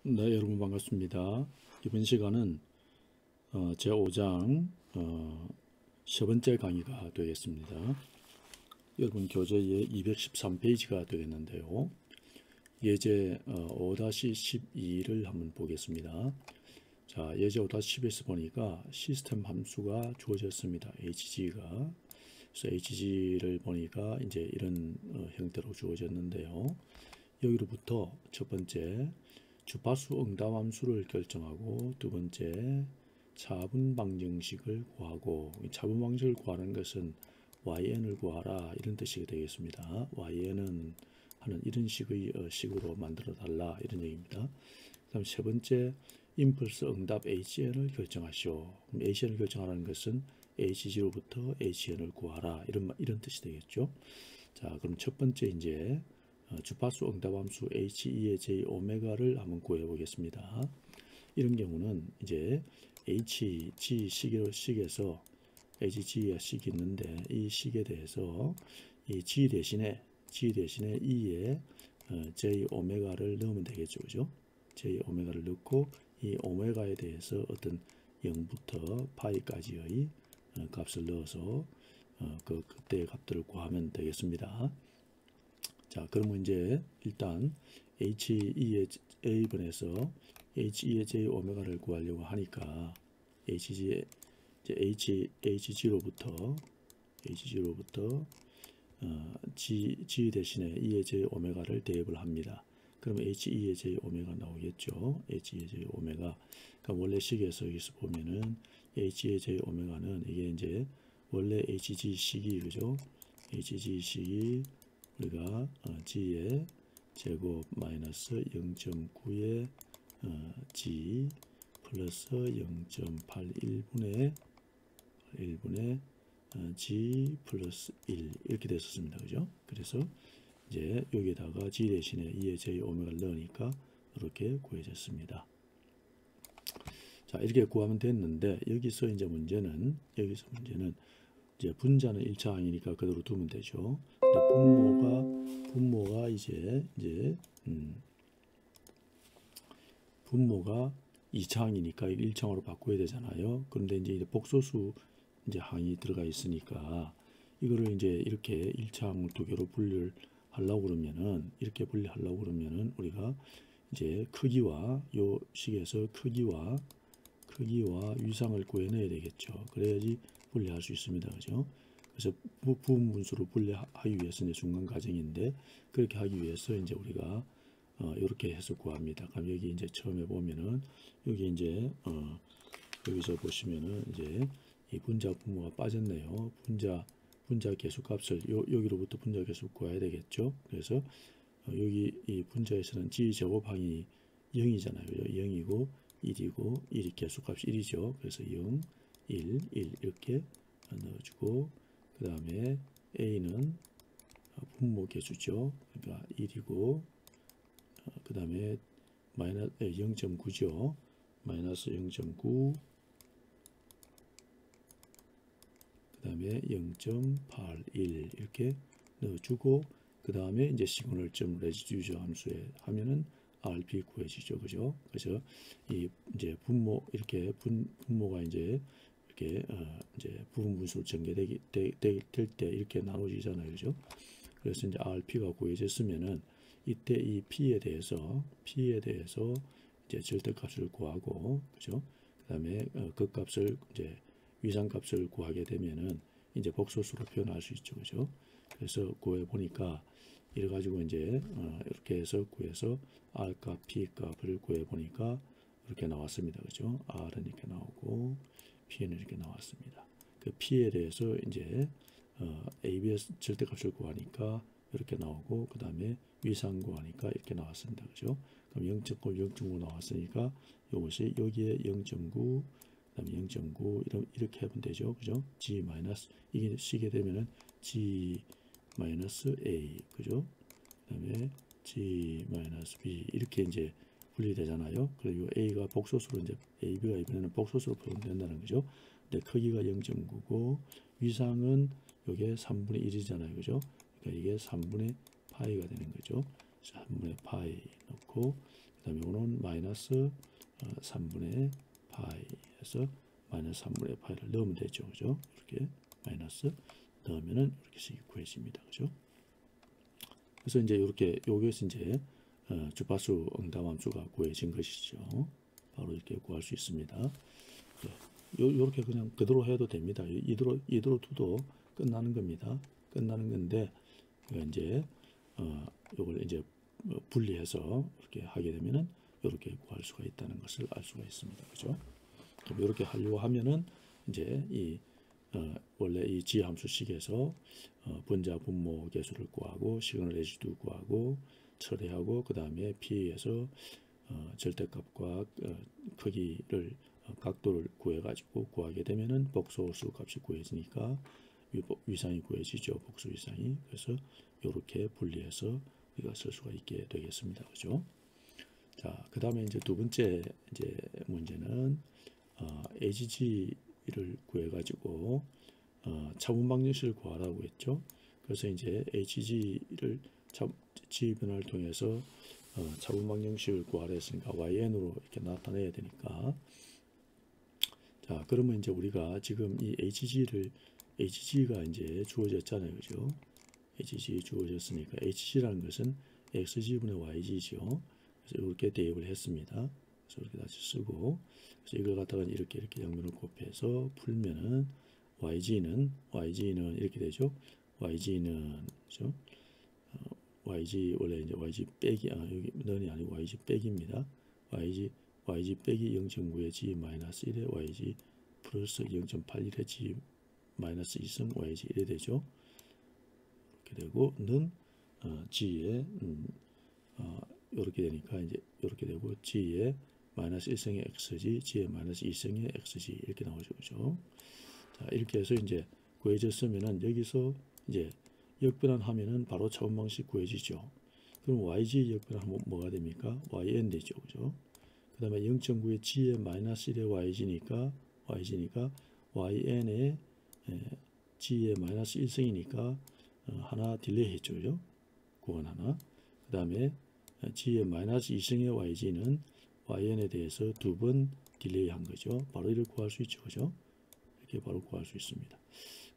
네, 여러분 반갑습니다. 이번 시간은 제5장 세 번째 강의가 되겠습니다. 여러분 교재의 213페이지가 되겠는데요. 예제 5-12를 한번 보겠습니다. 자, 예제 5-10에서 보니까 시스템 함수가 주어졌습니다. HG가. 그래서 HG를 보니까 이제 이런 형태로 주어졌는데요. 여기로부터 첫 번째 주파수 응답 함수를 결정하고, 두 번째 차분 방정식을 구하고, 차분 방정식을 구하는 것은yn을 구하라 이런 뜻이 되겠습니다.yn은 하는 이런 식의 식으로 만들어 달라 이런 얘기입니다. 그다음 세 번째 임펄스 응답 hn을 결정하시오. hn을 결정하라는 것은 hg로부터 hn을 구하라 이런 뜻이 되겠죠. 자, 그럼 첫 번째 이제 주파수 응답함수 H2의 J 오메가를 한번 구해 보겠습니다. 이런 경우는 이제 HG 식에서 HG가 식이 있는데 이 식에 대해서 이 G 대신에 E에 J 오메가를 넣으면 되겠죠. 그죠? J 오메가를 넣고 이 오메가에 대해서 어떤 0부터 파이까지의 값을 넣어서 그때의 값들을 구하면 되겠습니다. 자, 그러면 이제 일단 H2의 A번에서 H2의 J 오메가를 구하려고 하니까 HG로부터 G 대신에 E의 J 오메가를 대입을 합니다. 그러면 H2의 J 오메가 나오겠죠. H2의 J 오메가. 그러니까 원래 식에서 여기서 보면은 H의 J 오메가는 이게 이제 원래 HG 식이 그죠? HG 식이 우리가 G의 제곱 마이너스 0.9의 G 플러스 0.81분의 G 플러스 1 이렇게 됐었습니다. 그죠? 그래서 이제 여기에다가 G 대신에 2의 J 오메가를 넣으니까 이렇게 구해졌습니다. 자, 이렇게 구하면 됐는데 여기서 문제는 이제 분자는 1차항이니까 그대로 두면 되죠. 근데 분모가 분모가 2차항이니까 1차항으로 바꿔야 되잖아요. 그런데 이제 복소수 항이 들어가 있으니까 이거를 이제 이렇게 1차항을 두 개로 분류를 하려고 그러면은 우리가 이제 크기와 요 식에서 크기와 위상을 구해내야 되겠죠. 그래야지 분리할 수 있습니다. 그죠? 그래서 부분 분수로 분리하기 위해서 이제 중간 과정인데, 그렇게 하기 위해서 이제 우리가 이렇게 해서 구합니다. 그럼 여기 이제 처음에 보면은 여기 이제 여기서 보시면은 이제 이 분자 분모가 빠졌네요. 분자 계수값을 여기로부터 분자 계수 구해야 되겠죠. 그래서 여기 이 분자에서는 G 제곱항이 0이잖아요. 0이고 1이고 1이 계수값이 1이죠. 그래서 0, 1 이렇게 넣어주고, 그 다음에 A는 분모 계수죠. 그러니까 1이고 그 다음에 0.9죠. 마이너스 0.9 그 다음에 0.81 이렇게 넣어주고, 그 다음에 이제 시그널점 레지듀 함수에 하면은 RP 구해지죠. 그죠? 그래서 이 이제 분모 이렇게 분모가 이제 이렇게 이제 부분 분수로 전개될 때 이렇게 나눠지잖아요. 그죠? 그래서 이제 RP가 구해졌으면은 이때 이 P에 대해서 이제 절대값을 구하고, 그죠? 그다음에 그 값을 이제 위상값을 구하게 되면은 이제 복소수로 표현할 수 있죠. 그죠? 그래서 구해 보니까 이래 가지고 이제 이렇게 해서 구해서 R 값, P 값을 구해 보니까 이렇게 나왔습니다. 그죠? R은 이렇게 나오고 P는 이렇게 나왔습니다. 그 P에 대해서 이제 ABS 절대값을 구하니까 이렇게 나오고, 그 다음에 위상 구하니까 이렇게 나왔습니다. 그죠? 그럼 0.9 나왔으니까 이것이 여기에 0.9 그다음에 0.9 이렇게 하면 되죠. 그죠? G 마이너스 이게 쓰게 되면은 G 마이너스 A 그죠? 그다음에 G 마이너스 B 이렇게 이제 분리되잖아요. 그리고 A가 복소수로 이제 AB가 이번에는 복소수로 표현된다는 거죠. 근데 크기가 0.9고 위상은 이게 3분의 1이잖아요. 그죠? 그러니까 이게 3분의 파이가 되는 거죠. 3분의 파이 넣고 다음에 이거는 마이너스 3분의 파이 해서 마이너스 3분의 파이를 넣으면 되죠. 그죠? 이렇게 마이너스 넣으면은 이렇게 식이 구해집니다. 그죠? 그래서 이제 이렇게 여기에서 이제 주파수 응답함수가 구해진 것이죠. 바로 이렇게 구할 수 있습니다. 요렇게 그냥 그대로 해도 됩니다. 이대로 두도 끝나는 겁니다. 끝나는 건데 이제 요걸 이제 분리해서 이렇게 하게 되면은 이렇게 구할 수가 있다는 것을 알 수가 있습니다. 그죠? 그럼 이렇게 하려고 하면은 이제 이 원래 이 지함수식에서 분자 분모 계수를 구하고 시그널 레지두 구하고 처리하고 그 다음에 P에서 절대값과 크기를 각도를 구해 가지고 구하게 되면은 복소수 값이 구해지니까 위상이 구해지죠. 복수 위상이. 그래서 이렇게 분리해서 우리가 쓸 수가 있게 되겠습니다. 그죠? 자, 그 다음에 이제 두 번째 이제 문제는 HG를 구해 가지고 차분 방정식을 구하라고 했죠. 그래서 이제 HG를 G 변화를 통해서 차분 방정식을 구하라 했으니까 YN으로 이렇게 나타내야 되니까, 자, 그러면 이제 우리가 지금 이 HG가 이제 주어졌잖아요. 그죠? HG 주어졌으니까 HG라는 것은 XG분의 YG죠. 그래서 이렇게 대입을 했습니다. 그래서 이렇게 다시 쓰고, 그래서 이걸 갖다가 이렇게 양면을 곱해서 풀면은 YG는 이렇게 되죠. YG는 그죠? YG 원래 이제 YG 빼기 여기 는이 아니고 YG 빼기입니다. YG 빼기 0.9의 G 마이너스 1의 YG 플러스 0.81의 G 마이너스 2승 YG 이래 되죠. 이렇게 되고 는 G에 이렇게 되니까 이제 이렇게 되고 G에 마이너스 1승의 XG, G에 마이너스 2승의 XG 이렇게 나오죠. 그죠? 자, 이렇게 해서 이제 구해졌으면은 여기서 이제 역변환하면은 바로 차분 방식 구해지죠. 그럼 YG 역변환하면 뭐가 됩니까? YN 되죠. 그죠? 그 다음에 0.9의 G에 마이너스 1의 YG니까 YN에 G에 마이너스 1승이니까 하나 딜레이 했죠. 그죠? 그건 하나. 그 다음에 G에 마이너스 2승의 YG는 YN에 대해서 두 번 딜레이 한 거죠. 바로 이를 구할 수 있죠. 그죠? 이렇게 바로 구할 수 있습니다.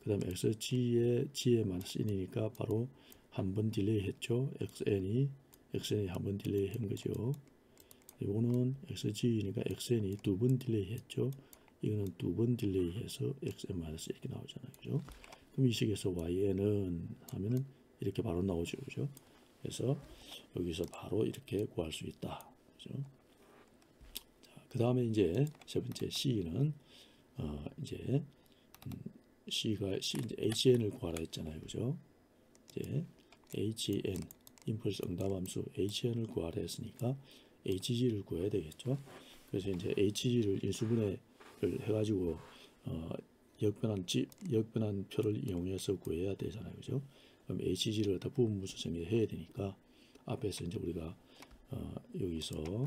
그 다음에 G에 마이너스 1이니까 바로 한 번 딜레이 했죠. XN이 한 번 딜레이 한 거죠. 이거는 XG니까 XN이 두 번 딜레이 했죠. 이거는 두 번 딜레이 해서 XN 마이너스 이렇게 나오잖아요. 그죠? 그럼 이 식에서 YN은 하면은 이렇게 바로 나오죠. 그죠? 그래서 여기서 바로 이렇게 구할 수 있다. 그죠? 그 다음에 이제 세 번째 C는 이제 C가 이제 HN을 구하라 했잖아요. 그죠? 이제 HN 임펄스 응답함수 HN을 구하라 했으니까 HG를 구해야 되겠죠. 그래서 이제 HG를 인수분해를 해가지고 역변환 표를 이용해서 구해야 되잖아요. 그죠? 그럼 HG를 다 부분분수 정리해야 되니까 앞에서 이제 우리가 여기서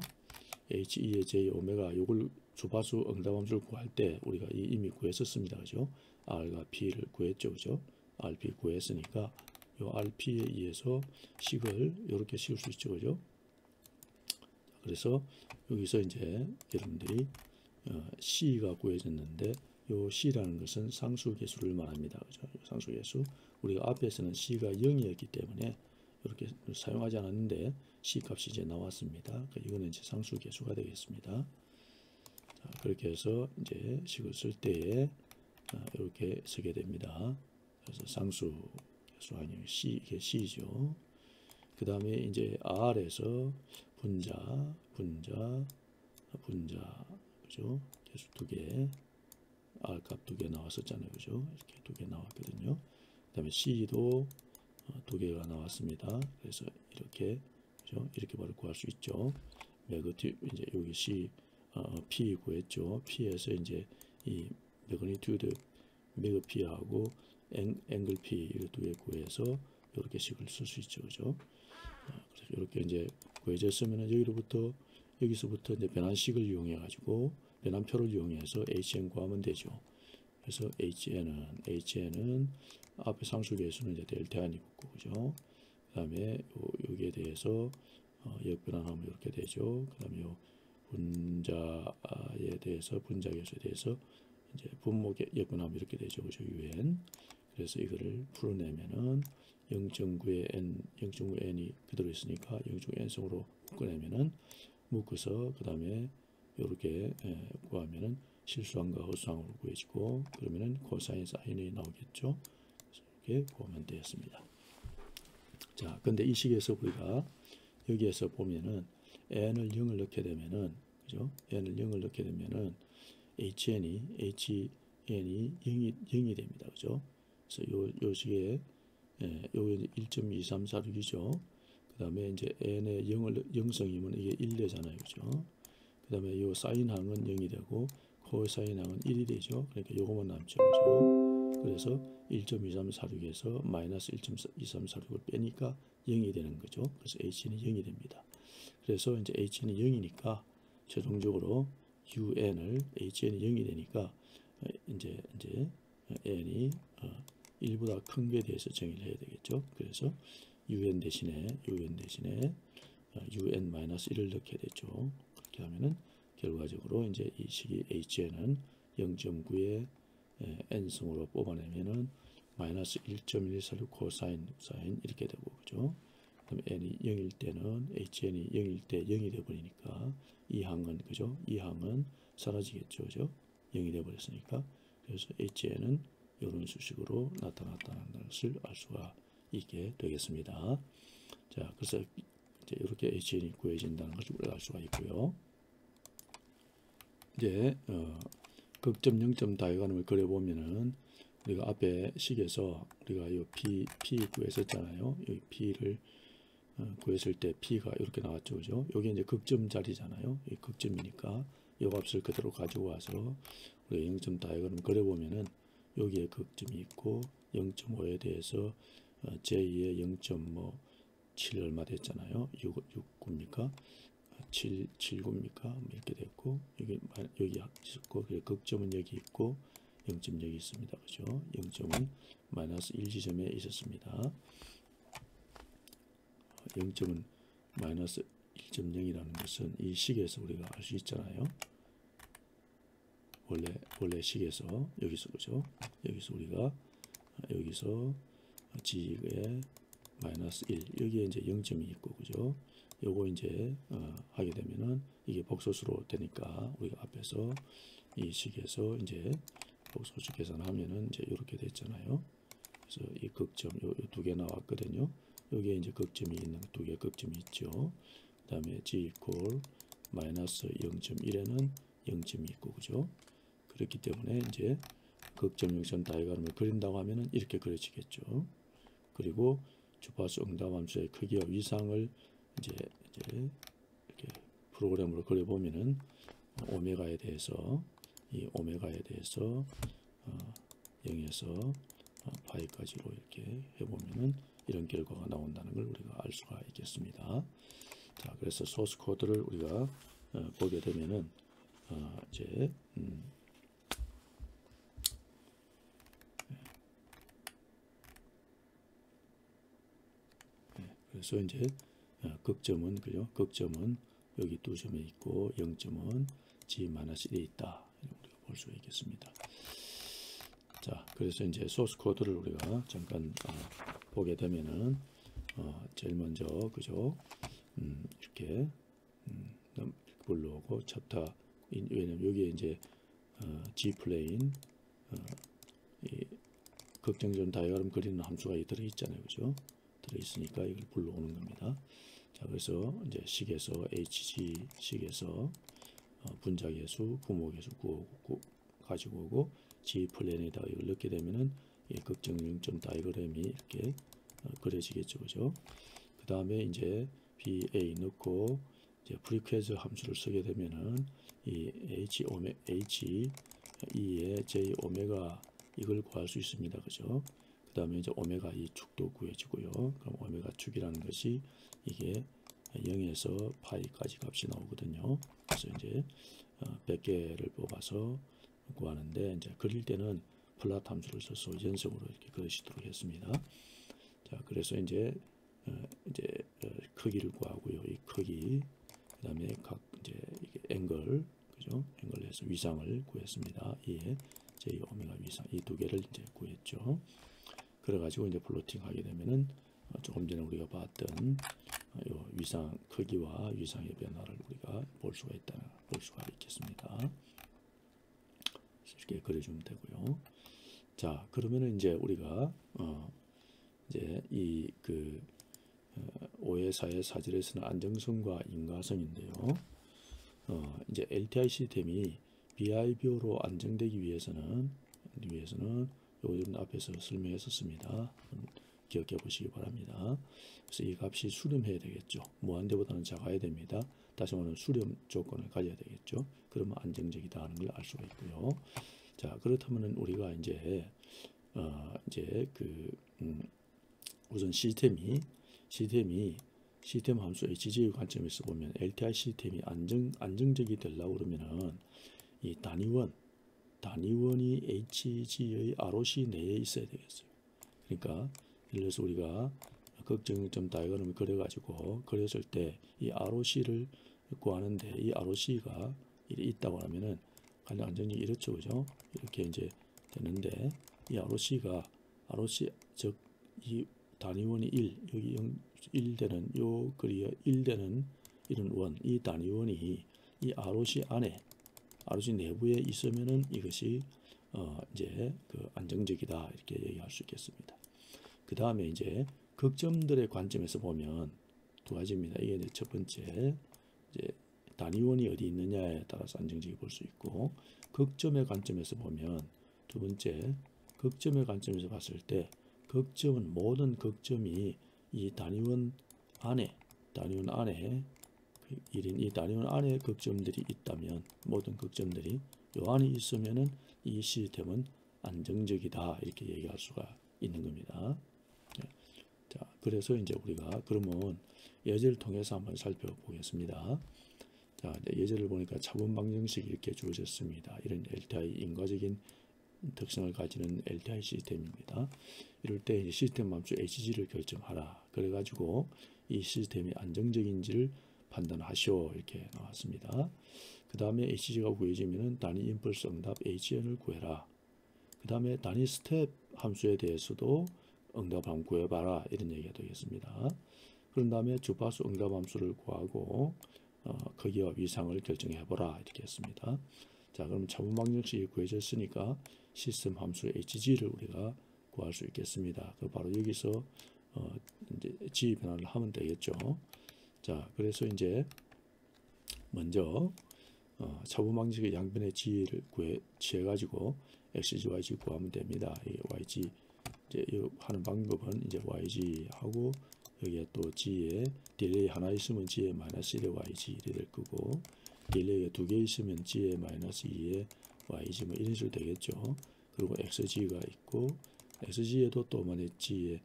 HE의 J 오메가 요걸 주파수 응답함수를 구할 때 우리가 이미 구했었습니다. 그죠? R과 P를 구했죠. 그죠? RP 구했으니까 요 RP에 의해서 식을 이렇게 씌울 수 있죠. 그죠? 그래서 여기서 이제 여러분들이 C가 구해졌는데 요 C라는 것은 상수계수를 말합니다. 그죠? 상수계수. 우리가 앞에서는 C가 0이었기 때문에 이렇게 사용하지 않았는데 C 값이 이제 나왔습니다. 그러니까 이거는 이제 상수계수가 되겠습니다. 자, 그렇게 해서 이제 식을 쓸 때에 이렇게 쓰게 됩니다. 그래서 상수계수 아니면 C, 이게 C죠. 그 다음에 이제 R에서 분자, 그죠? 계수 두 개, R 값 두 개 나왔었잖아요. 그죠? 이렇게 두 개 나왔거든요. 그 다음에 C도 두 개가 나왔습니다. 그래서 이렇게, 그죠? 이렇게 바로 구할 수 있죠. 매그니튜드, 이제 여기 C, P 구했죠. P에서 이제 이 매그니튜드, 매그 P하고 앵글 P 이 두 개 구해서 이렇게 식을 쓸 수 있죠. 그죠? 그래서 이렇게 이제 구해졌으면 여기서부터 이제 변환식을 이용해 가지고 변환표를 이용해서 HN 구하면 되죠. 그래서 HN은 앞에 상수계수는 이제 델타 N이 붙고, 그죠? 그 다음에 여기에 대해서 역변환하면 이렇게 되죠. 그다음에 요 분자에 대해서 분자계수에 대해서 이제 분모 역변하면 이렇게 되죠. 그죠? UN. 그래서 이거를 풀어내면은 0.9의 n, 0.9 n이 그대로 있으니까 0.9 n승으로 묶어내면은 묶어서 그 다음에 이렇게 구하면은 실수함과 허수함으로 구해지고 그러면은 코사인 사인이 나오겠죠. 그래서 이렇게 구하면 되었습니다. 자, 근데 이 식에서 우리가 여기에서 보면은 n을 0을 넣게 되면은 그죠? n을 0을 넣게 되면은 hn이 0이 됩니다. 그죠? 그래서 요 식에 요게 1.2346이죠. 그 다음에 이제 n의 0성이면 이게 1 되잖아요. 그죠? 그 다음에 요 사인항은 0이 되고 코사인항은 1이 되죠. 그러니까 요거만 남죠. 그죠? 그래서 1.2346에서 마이너스 1.2346을 빼니까 0이 되는 거죠. 그래서 h는 0이 됩니다. 그래서 이제 h는 0이니까 최종적으로 un을 hn이 0이 되니까 이제 n이 1보다 큰 게 대해서 정의를 해야 되겠죠. 그래서 un 대신에 un-1을 넣게 되죠. 그렇게 하면은 결과적으로 이제 이 식이 hn은 0.9의 n승으로 뽑아내면은 마이너스 1.146 코사인 이렇게 되고 그죠. 그다음에 n이 0일 때는 hn이 0일 때 0이 돼 버리니까 이 항은 그죠. 이 항은 사라지겠죠. 그죠. 0이 돼 버렸으니까 그래서 hn은 이런 수식으로 나타났다는 것을 알 수가 있게 되겠습니다. 자, 그래서 이제 이렇게 hn이 구해진다는 것을 우리가 알 수가 있고요. 이제 극점 0점 다이어그램을 그려보면은 우리가 앞에 식에서 우리가 이 p 구했었잖아요. 여기 p를 구했을 때 p가 이렇게 나왔죠, 그죠? 여기 이제 극점 자리잖아요. 이 극점이니까 이 값을 그대로 가지고 와서 우리가 0점 다이어그램 그려보면은 여기에 극점이 있고 0.5에 대해서 j2의 0.7 얼마 됐잖아요. 6입니까? 7구입니까? 뭐 이렇게 됐고 여기 있었고 극점은 여기 있고 0점 여기 있습니다. 그죠? 0점은 마이너스 1지점에 있었습니다. 0점은 마이너스 1.0이라는 것은 이 식에서 우리가 알 수 있잖아요. 원래 식에서 여기서 그죠? 여기서 우리가 여기서 g의 마이너스 1 여기에 이제 0점이 있고 그죠? 요거 이제 하게 되면은 이게 복소수로 되니까 우리가 앞에서 이 식에서 이제 복소수 계산하면은 이제 이렇게 됐잖아요. 그래서 이 극점 요 두 개 나왔거든요. 여기에 이제 극점이 있는 두 개 극점이 있죠. 그다음에 g 이퀄 마이너스 0.1에는 0점이 있고 그죠? 그렇기 때문에 이제 극점 0점 다이어그램을 그린다고 하면은 이렇게 그려지겠죠. 그리고 주파수 응답함수의 크기와 위상을 이제 이렇게 프로그램으로 그려보면은 오메가에 대해서 이 오메가에 대해서 0에서 파이까지로 이렇게 해보면은 이런 결과가 나온다는 걸 우리가 알 수가 있겠습니다. 자, 그래서 소스 코드를 우리가 보게 되면은 이제 그래서 이제 극점은 그죠? 극점은 여기 두 점에 있고 0점은 g-1에 있다. 우리가 볼 수 있겠습니다. 자, 그래서 이제 소스 코드를 우리가 잠깐 보게 되면은 제일 먼저 그죠? 이렇게 불러오고 챕터 왜냐면 여기에 이제 G 플레인 이 극정전 다이어그램 그리는 함수가 들어 있잖아요, 그죠? 들어 있으니까 이걸 불러오는 겁니다. 자, 그래서 이제 식에서 HG 식에서 분자계수, 부모계수 가지고 오고 G 플레인에다가 이걸 넣게 되면은 이 극정 0점 다이어그램이 이렇게 그려지겠죠, 그죠? 그 다음에 이제 BA 넣고 이제 프리퀘즈 함수를 쓰게 되면은 이 H2의 J 오메가 이걸 구할 수 있습니다, 그죠? 그 다음에 이제 오메가 이 축도 구해지고요. 그럼 오메가 축이라는 것이 이게 0에서 파이까지 값이 나오거든요. 그래서 이제 100개를 뽑아서 구하는데 이제 그릴 때는 플랫 함수를 써서 연속으로 이렇게 그리시도록 했습니다. 자, 그래서 이제 이제 크기를 구하고요. 이 크기, 그다음에 각 이제 이게 앵글, 그죠? 앵글에서 위상을 구했습니다. 예, 제 오메가 위상 이 두 개를 이제 구했죠. 그래가지고 이제 플로팅 하게 되면은 조금 전에 우리가 봤던 요 위상 크기와 위상의 변화를 우리가 볼 수가 있겠습니다. 이렇게 그려주면 되고요. 자, 그러면은 이제 우리가 이제 이 오해사의 사질에서는 안정성과 인과성인데요. 이제 LTI 시스템이 BIBO로 안정되기 위해서는 요즘 앞에서 설명했었습니다. 기억해 보시기 바랍니다. 그래서 이 값이 수렴해야 되겠죠. 무한대보다는 작아야 됩니다. 다시 말하면 수렴 조건을 가져야 되겠죠. 그러면 안정적이다 하는 걸 알 수가 있고요. 자, 그렇다면은 우리가 이제 우선 시스템 함수 HG의 관점에서 보면 LTI 시스템이 안정적이 되려고 그러면은 이 단위원이 HG의 ROC 내에 있어야 되겠어요. 그러니까 예를 들어서 우리가 극정점 다이어그램을 그렸을 때 이 ROC를 구하는데 이 ROC가 있다고 하면은 가장 안정적이 이렇죠, 그죠? 이렇게 이제 되는데 이 ROC 즉 이 단위원이 1, 여기 1 되는 요 거리가 1 되는 이런 원, 이 단위원이 이 ROC 내부에 있으면은 이것이 이제 안정적이다 이렇게 얘기할 수 있겠습니다. 그 다음에 이제 극점들의 관점에서 보면 두 가지입니다. 이게 이제 첫 번째 이제 단위원이 어디 있느냐에 따라서 안정적이 볼 수 있고, 극점의 관점에서 보면 두 번째 극점의 관점에서 봤을 때 모든 극점이 이 단위원 안에 이 단위원 안에 극점들이 있다면, 모든 극점들이 요 안에 있으면은 이 시스템은 안정적이다 이렇게 얘기할 수가 있는 겁니다. 자, 그래서 이제 우리가 그러면 예제를 통해서 한번 살펴보겠습니다. 자, 예제를 보니까 차분 방정식이 이렇게 주어졌습니다. 이런 LTI 인과적인 특성을 가지는 LTI 시스템입니다. 이럴 때 이제 시스템 함수 HG를 결정하라. 그래가지고 이 시스템이 안정적인지를 판단하시오 이렇게 나왔습니다. 그 다음에 HG가 구해지면은 단위 임펄스 응답 HN을 구해라. 그 다음에 단위 스텝 함수에 대해서도 응답 한번 구해봐라 이런 얘기가 되겠습니다. 그런 다음에 주파수 응답 함수를 구하고 크기와 위상을 결정해보라 이렇게 했습니다. 자, 그럼 차분 방정식이 구해졌으니까 시스템 함수 HG를 우리가 구할 수 있겠습니다. 바로 여기서 이제 G 변화를 하면 되겠죠. 자, 그래서 이제 먼저 차분 방정식의 양변의 G를 취해가지고 XG, YG 구하면 됩니다. 이 YG 이제 하는 방법은 이제 YG 하고 여기에 또 G에 딜레이 하나 있으면 G에 마이너스 1의 YG 이래 될 거고, 딜레이가 두 개 있으면 G에 마이너스 2의 YG 뭐 이런 식으로 되겠죠. 그리고 XG가 있고 XG에도 또 만약 G에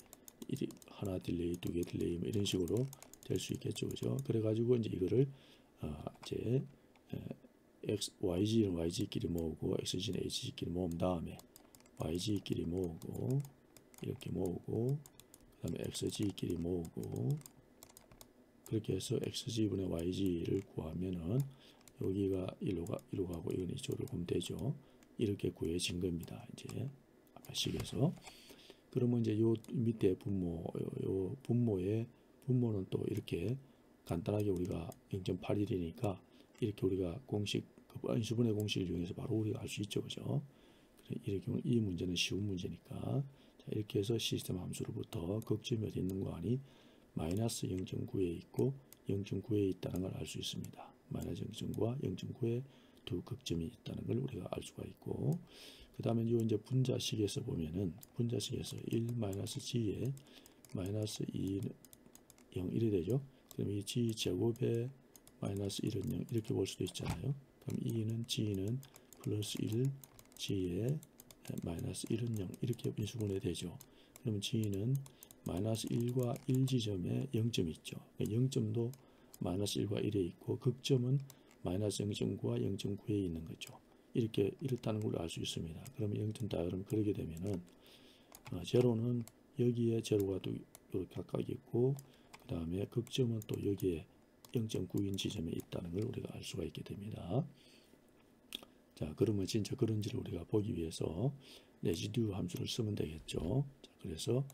하나 딜레이, 두 개 딜레이 뭐 이런 식으로 될 수 있겠죠, 그죠? 그래가지고 이제 이거를 이제 YG는 YG끼리 모으고 XG는 HG끼리 모은 다음에 YG끼리 모으고 이렇게 모으고 그 다음에 XG끼리 모으고 그렇게 해서 XG분의 YG를 구하면은 여기가 1로 가고 이건 이쪽으로 보면 되죠. 이렇게 구해진 겁니다. 이제 아까 식에서. 그러면 이제 요 밑에 분모는 또 이렇게 간단하게 우리가 0.81이니까 이렇게 우리가 인수분해 공식을 이용해서 바로 우리가 알 수 있죠, 그죠? 이렇게 이 문제는 쉬운 문제니까 자, 이렇게 해서 시스템 함수로부터 극점이 어디 있는 거 아니 마이너스 0.9에 있고 0.9에 있다는 걸 알 수 있습니다. 마이너스 0.9와 0.9에 두 극점이 있다는 걸 우리가 알 수가 있고, 그 다음에 요 이제 분자식에서 보면은 분자식에서 1 마이너스 g에 마이너스 2 0 1이 되죠. 그럼 이 g 제곱에 마이너스 1은 0 이렇게 볼 수도 있잖아요. 그럼 g는 플러스 1 g에 마이너스 1은 0 이렇게 인수분해 되죠. 그러면 g는 마이너스 1과 1 지점에 0점이 있죠. 0점도 마이너스 1과 1에 있고 극점은 마이너스 0.9와 0.9에 있는 거죠. 이렇다는 걸 알 수 있습니다. 그러면 0점 다이어그램 그리게 되면은 제로는 여기에 제로가 요 이렇게 각각 있고, 그 다음에 극점은 또 여기에 0.9인 지점에 있다는 걸 우리가 알 수가 있게 됩니다. 자, 그러면 진짜 그런지를 우리가 보기 위해서 레지듀 함수를 쓰면 되겠죠. 자, 그래서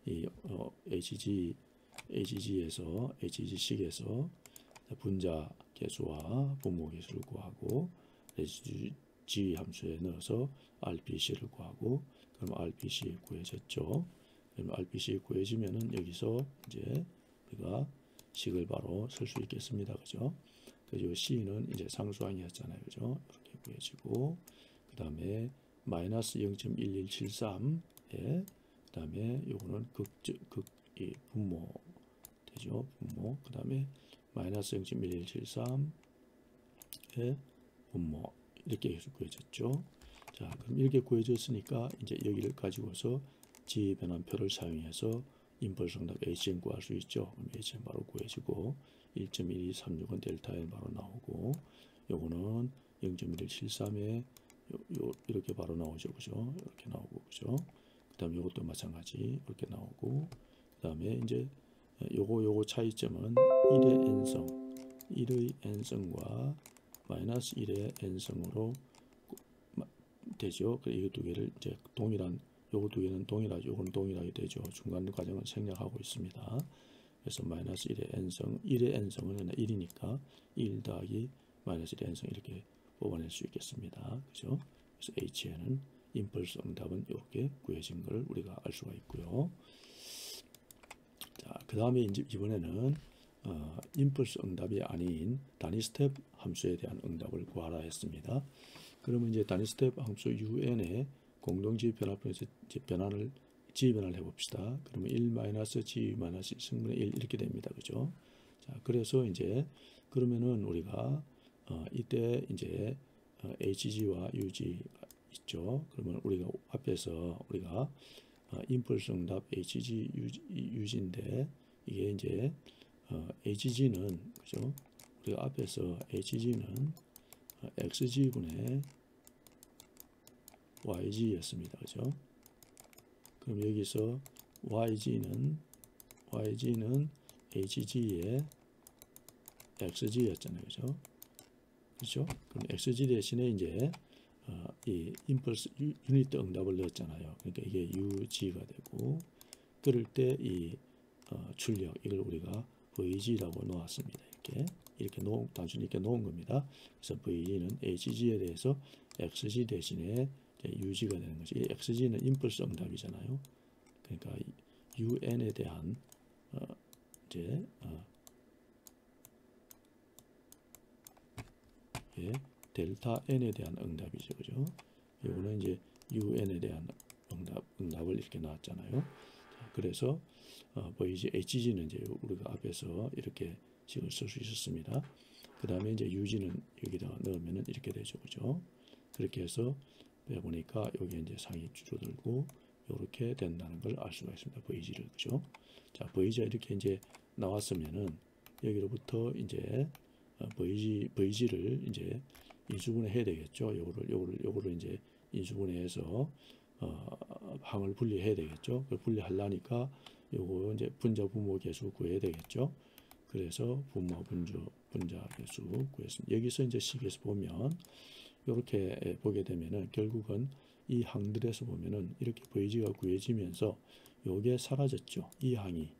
이 HG식에서 분자 개수와 분모 개수를 구하고 레지듀 G 함수에 넣어서 RPC를 구하고, 그럼 RPC 구해졌죠. 그럼 RPC 구해지면은 여기서 이제 우리가 식을 바로 쓸 수 있겠습니다. 그죠? 그리고 C는 이제 상수항이었잖아요. 그죠? 이렇게 구해지고, 그 다음에 마이너스 0.1173에, 그 다음에 요거는 이 분모 되죠. 분모. 그 다음에 마이너스 0.1173에 분모. 이렇게 해서 구해졌죠. 자, 그럼 이렇게 구해졌으니까 이제 여기를 가지고서 G 변환표를 사용해서 임펄스 응답 HM 구할 수 있죠. 그럼 HM 바로 구해지고 1.1236은 델타 L 바로 나오고, 요거는 0.1173에 이렇게 바로 나오죠. 그죠? 이렇게 나오고, 그죠? 그 다음에 요것도 마찬가지 이렇게 나오고, 그 다음에 이제 요거 차이점은 1의 n성, 1의 n성과 마이너스 1의 n성으로 되죠. 이 두 개를 이제 동일한, 요거 두 개는 동일하죠. 요건 동일하게 되죠. 중간 과정은 생략하고 있습니다. 그래서 마이너스 1의 n성, 1의 n성은 1이니까 1 더하기 마이너스 1의 n성 이렇게 뽑아낼 수 있겠습니다. 그죠? 그래서 HN은 임펄스 응답은 이렇게 구해진 걸 우리가 알 수가 있고요. 자, 그 다음에 이제 이번에는 임펄스 응답이 아닌 단위 스텝 함수에 대한 응답을 구하라 했습니다. 그러면 이제 단위 스텝 함수 un의 공동지 변화표에서 이제 G 변화를 해봅시다. 그러면 1-G-1 승분의 1 이렇게 됩니다. 그죠? 자, 그래서 이제 그러면은 우리가 이때 이제 HG와 UG가 있죠. 그러면 우리가 앞에서 우리가 임펄스 응답 HG, UG인데 이게 이제 HG는 그죠? 우리가 앞에서 HG는 XG분의 YG였습니다. 그죠? 그럼 여기서 YG는 HG의 XG였잖아요. 그죠? 그죠? 그럼 XG 대신에 이제 이 임펄스 유니트 응답을 넣었잖아요. 그러니까 이게 UG가 되고, 그럴 때 이 출력 이걸 우리가 VG라고 놓았습니다. 이렇게 단순히 이렇게 놓은 겁니다. 그래서 VG는 HG에 대해서 XG 대신에 UG가 되는 거죠. 이 XG는 임펄스 응답이잖아요. 그러니까 UN에 대한 이제 델타 N에 대한 응답이죠. 그죠? 이거는 이제 UN에 대한 응답을 이렇게 나왔잖아요. 자, 그래서 VG, HG는 이제 우리가 앞에서 이렇게 식을 쓸 수 있었습니다. 그 다음에 이제 UG는 여기다가 넣으면 이렇게 되죠. 그죠? 그렇게 해서 빼보니까 여기 이제 상이 줄어들고 이렇게 된다는 걸 알 수가 있습니다. VG를. 그죠? 자, VG가 이렇게 이제 나왔으면은 여기로부터 이제 VG를 이제 인수분해 해야 되겠죠. 요거를 이제 인수분해해서 항을 분리해야 되겠죠. 그 분리하려니까 요거 이제 분자 분모 계수 구해야 되겠죠. 그래서 분모 분자 계수 구했습니다. 여기서 이제 식에서 보면 이렇게 보게 되면은 결국은 이 항들에서 보면은 이렇게 VG가 구해지면서 요게 사라졌죠. 이 항이.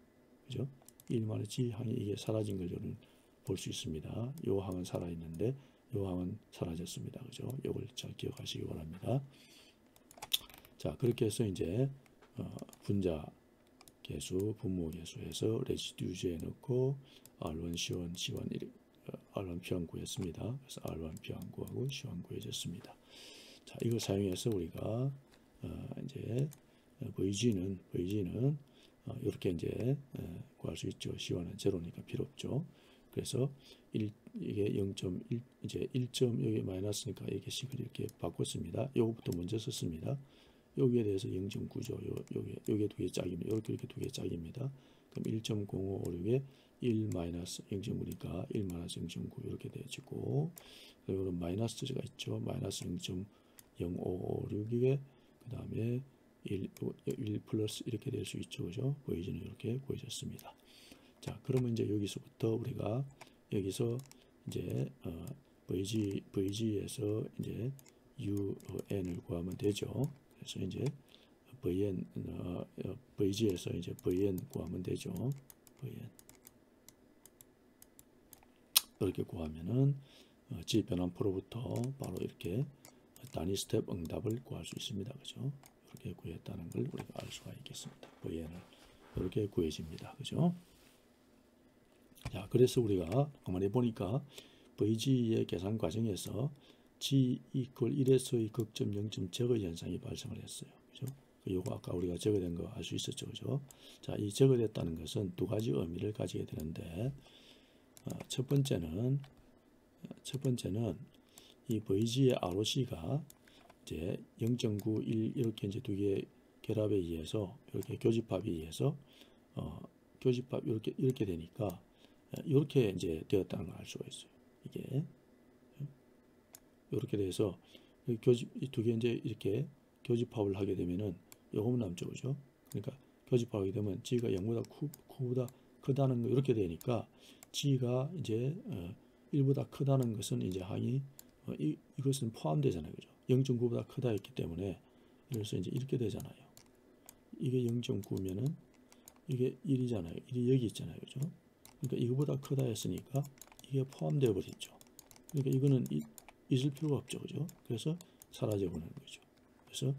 그죠? 1-G 항이 이게 사라진 걸 저는 볼 수 있습니다. 요 항은 살아있는데 요 항은 사라졌습니다. 그죠? 요걸 잘 기억하시기 바랍니다. 자, 그렇게 해서 이제 분자 계수, 분모 계수에서 레지듀즈에 넣고 R1, C1, C1 R1 P1 구했습니다. 그래서 R1 P1 구하고 C1 구해졌습니다. 자, 이걸 사용해서 우리가 이제 VG는 이렇게 이제 구할 수 있죠. C1은 제로니까 필요 없죠. 그래서 이게 0.1 이제 1점 여기 마이너스니까 이게 식을 이렇게 바꿨습니다. 요거부터 먼저 썼습니다. 여기에 대해서 0.9죠. 요게 두 개 짝입니다. 이렇게 두 개 짝입니다. 그럼 1.0556에 1 마이너스 0.9니까 1 마이너스 0.9 이렇게 되어지고, 그리고 마이너스가 있죠. 마이너스 0.0556에 그 다음에 1 플러스 이렇게 될 수 있죠. 그죠? VG는 이렇게 구해졌습니다. 자, 그러면 이제 여기서부터 우리가 여기서 이제 VG에서 이제 UN을 구하면 되죠. 그래서 이제 VG에서 이제 VN 구하면 되죠. VN. 이렇게 구하면은 G 변환 프로부터 바로 이렇게 단위 스텝 응답을 구할 수 있습니다. 그죠? 이렇게 구했다는 걸 우리가 알 수가 있겠습니다. VN을 이렇게 구해집니다. 그죠? 자, 그래서 우리가 가만히 보니까 VG의 계산 과정에서 G equal 1에서의 극점 0점 제거 현상이 발생을 했어요. 그죠? 요거 아까 우리가 제거된 거 알 수 있었죠. 그죠? 자, 이 제거됐다는 것은 두 가지 의미를 가지게 되는데, 첫 번째는 이 VG의 ROC가 이제 0.91 이렇게 이제 두 개의 결합에 의해서 이렇게 교집합에 의해서 교집합 이렇게 되니까 이렇게 이제 되었다는 걸 알 수가 있어요. 이게 이렇게 돼서 이 두 개 이제 이렇게 교집합을 하게 되면은 요거만 남죠. 그죠? 그러니까 교집합하게 되면 G가 0보다 크다는 거 이렇게 되니까 G가 이제 1보다 크다는 것은 이제 항이 이것은 포함되잖아요. 그죠? 0.9보다 크다 했기 때문에 그래서 이제 이렇게 되잖아요. 이게 0.9면은 이게 1이잖아요. 1이 여기 있잖아요. 그죠? 그러니까 이거보다 크다 했으니까 이게 포함되어 버리죠. 그러니까 이거는 있을 필요가 없죠. 그죠? 그래서 사라져 버리는 거죠. 그래서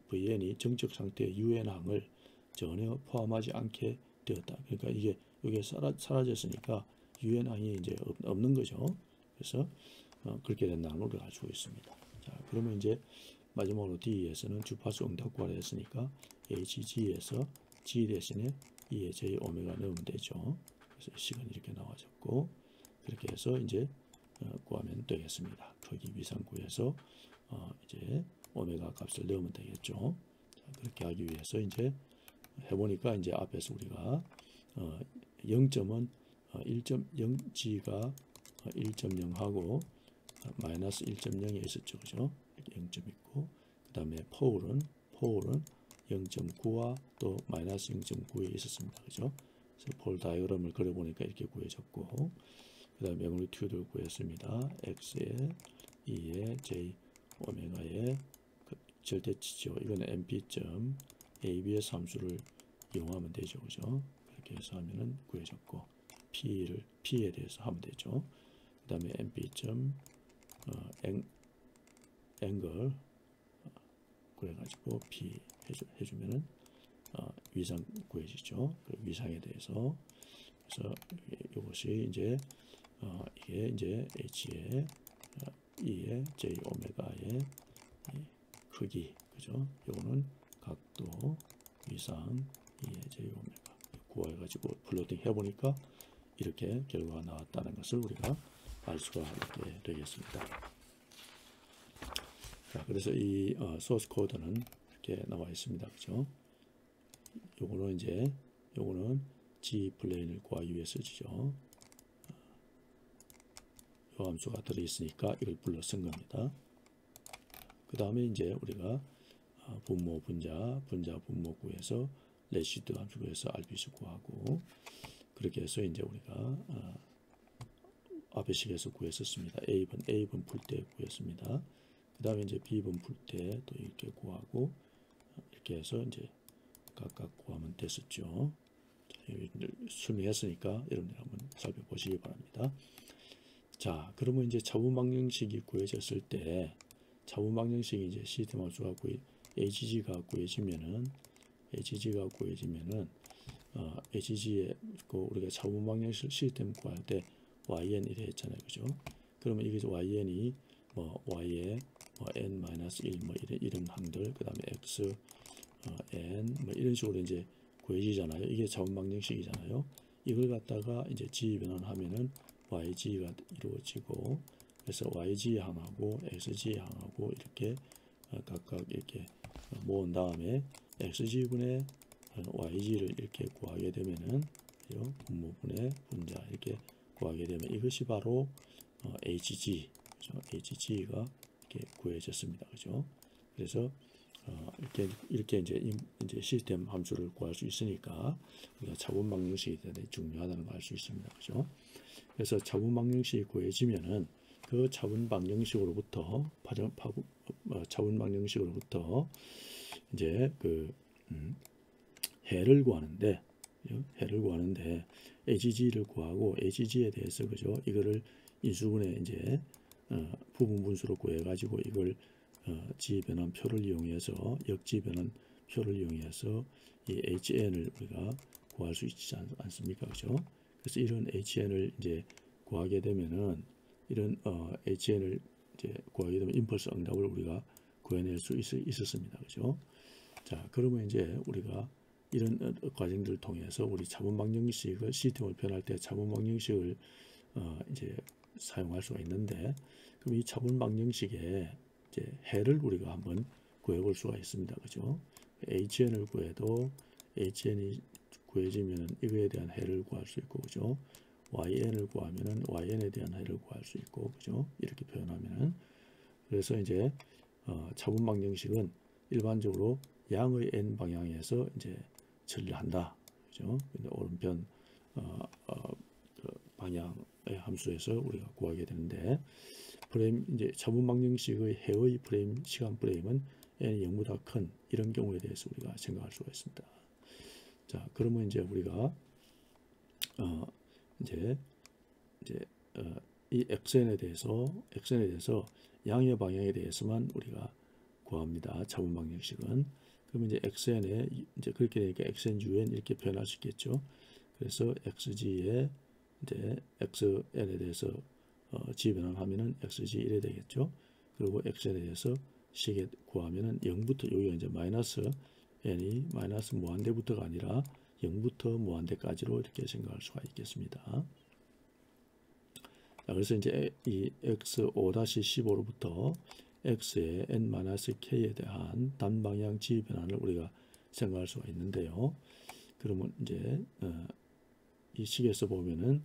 VN이 정적 상태의 UN항을 전혀 포함하지 않게 되었다. 그러니까 이게 여기에 사라졌으니까 UN항이 이제 없는 거죠. 그래서 그렇게 된다는 걸 알 수 있습니다. 자, 그러면 이제 마지막으로 D에서는 주파수 응답 구하라 했으니까 HG에서 G 대신에 2의 J 오메가 넣으면 되죠. 그래서 식은 이렇게 나와졌고, 그렇게 해서 이제 구하면 되겠습니다. 크기 위상 구해서 이제 오메가 값을 넣으면 되겠죠. 자, 그렇게 하기 위해서 이제 해보니까 이제 앞에서 우리가 0점은 1.0G가 1.0하고 마이너스 1.0에 있었죠. 그죠? 0점 있고, 그 다음에 포울은 0.9와 또 마이너스 0.9에 있었습니다. 그죠? 그래서 폴 다이어그램을 그려보니까 이렇게 구해졌고, 그 다음에 매그니튜드를 구했습니다. X에 2에 J 오메가의 절대치죠. 이거는 np점 ABS 함수를 이용하면 되죠. 그죠? 그렇게 해서 하면은 구해졌고, P에 대해서 하면 되죠. 그 다음에 np점 앵글 구해가지고 P 해주면은 위상 구해지죠. 그 위상에 대해서 그래서 이것이 이제 이게 이제 H의 2의 J 오메가의 크기 그죠? 요거는 각도 위상 2의 J 오메가 구해가지고 플로팅 해보니까 이렇게 결과가 나왔다는 것을 우리가 알 수가 있게 되겠습니다. 자, 그래서 이 소스 코드는 이렇게 나와 있습니다. 그죠? 요거는 G 플레인을 구하기 위해 쓰죠. 요 함수가 들어있으니까 이걸 불러 쓴 겁니다. 그 다음에 이제 우리가 분모 분자 분모 구해서 레시드 함수 구해서 RB수 구하고, 그렇게 해서 이제 우리가 앞에 식에서 구했었습니다. A번 풀 때 구했습니다. 그 다음에 이제 B번 풀 때 또 이렇게 구하고, 이렇게 해서 이제 각각 구하면 됐었죠. 설명했으니까 여러분들 한번 살펴보시기 바랍니다. 자, 그러면 이제 차분방정식이 구해졌을 때, 차분방정식이 이제 시스템 함수가 HG가 구해지면은 HG에 우리가 차분방정식 시스템 구할 때 YN 이래 했잖아요. 그죠? 그러면 이게 YN이 Y에 N-1 이런 항들, 그 다음에 X, N 이런 식으로 이제 구해지잖아요. 이게 차분방정식이잖아요. 이걸 갖다가 이제 G 변환하면은 YG가 이루어지고, 그래서 YG 항하고 XG 항하고 이렇게 각각 이렇게 모은 다음에 XG분의 YG를 이렇게 구하게 되면은 분모분의 분자 이렇게 구하게 되면 이것이 바로 HG, 그렇죠? HG가 이렇게 구해졌습니다. 그죠? 그래서 이렇게 이제 시스템 함수를 구할 수 있으니까 우리가 차분 방정식이 대단히 중요하다는 걸 알 수 있습니다. 그죠? 그래서 차분 방정식이 구해지면은 그 차분 방정식으로부터 차분 방정식으로부터 이제 해를 구하는데 HG를 구하고 HG에 대해서 그죠? 이거를 인수분해 이제 부분 분수로 구해 가지고 이걸 지변환 표를 이용해서 역지변환 표를 이용해서 이 HN을 우리가 구할 수 있지 않습니까? 그죠? 그래서 이런 HN을 이제 구하게 되면은 이런 HN을 이제 구하게 되면 임펄스 응답을 우리가 구해낼 수 있었습니다. 그죠? 자, 그러면 이제 우리가 이런 과정들을 통해서 우리 차분 방정식을 시스템을 변할 때 차분 방정식을 이제 사용할 수가 있는데, 그럼 이 차분 방정식에 이제 해를 우리가 한번 구해볼 수가 있습니다. 그죠? HN을 구해도 HN이 구해지면 이거에 대한 해를 구할 수 있고, 그죠? YN을 구하면은 YN에 대한 해를 구할 수 있고, 그죠? 이렇게 표현하면은. 그래서 이제 차분 방정식은 일반적으로 양의 n 방향에서 이제 처리를 한다. 그죠? 근데 오른편 방향의 함수에서 우리가 구하게 되는데, 프레임 이제 차분 방정식의 해의 프레임 시간 프레임은 n이 0보다 큰 이런 경우에 대해서 우리가 생각할 수가 있습니다. 자, 그러면 이제 우리가 이 xn에 대해서 양의 방향에 대해서만 우리가 구합니다. 차분 방정식은. 그러면 이제 xn에 이제 그렇게 되니까 xn(un) 이렇게 표현할 수 있겠죠. 그래서 xg에 이제 xn에 대해서 지변환하면은 xg1이 되겠죠. 그리고 xn에 대해서 식에 구하면은 0부터 여기가 이제 마이너스 n이 마이너스 무한대부터가 아니라 0부터 무한대까지로 이렇게 생각할 수가 있겠습니다. 자, 그래서 이제 이 x5-15로부터 x의 n-k에 대한 단방향 지변환을 우리가 생각할 수가 있는데요. 그러면 이제 이 식에서 보면은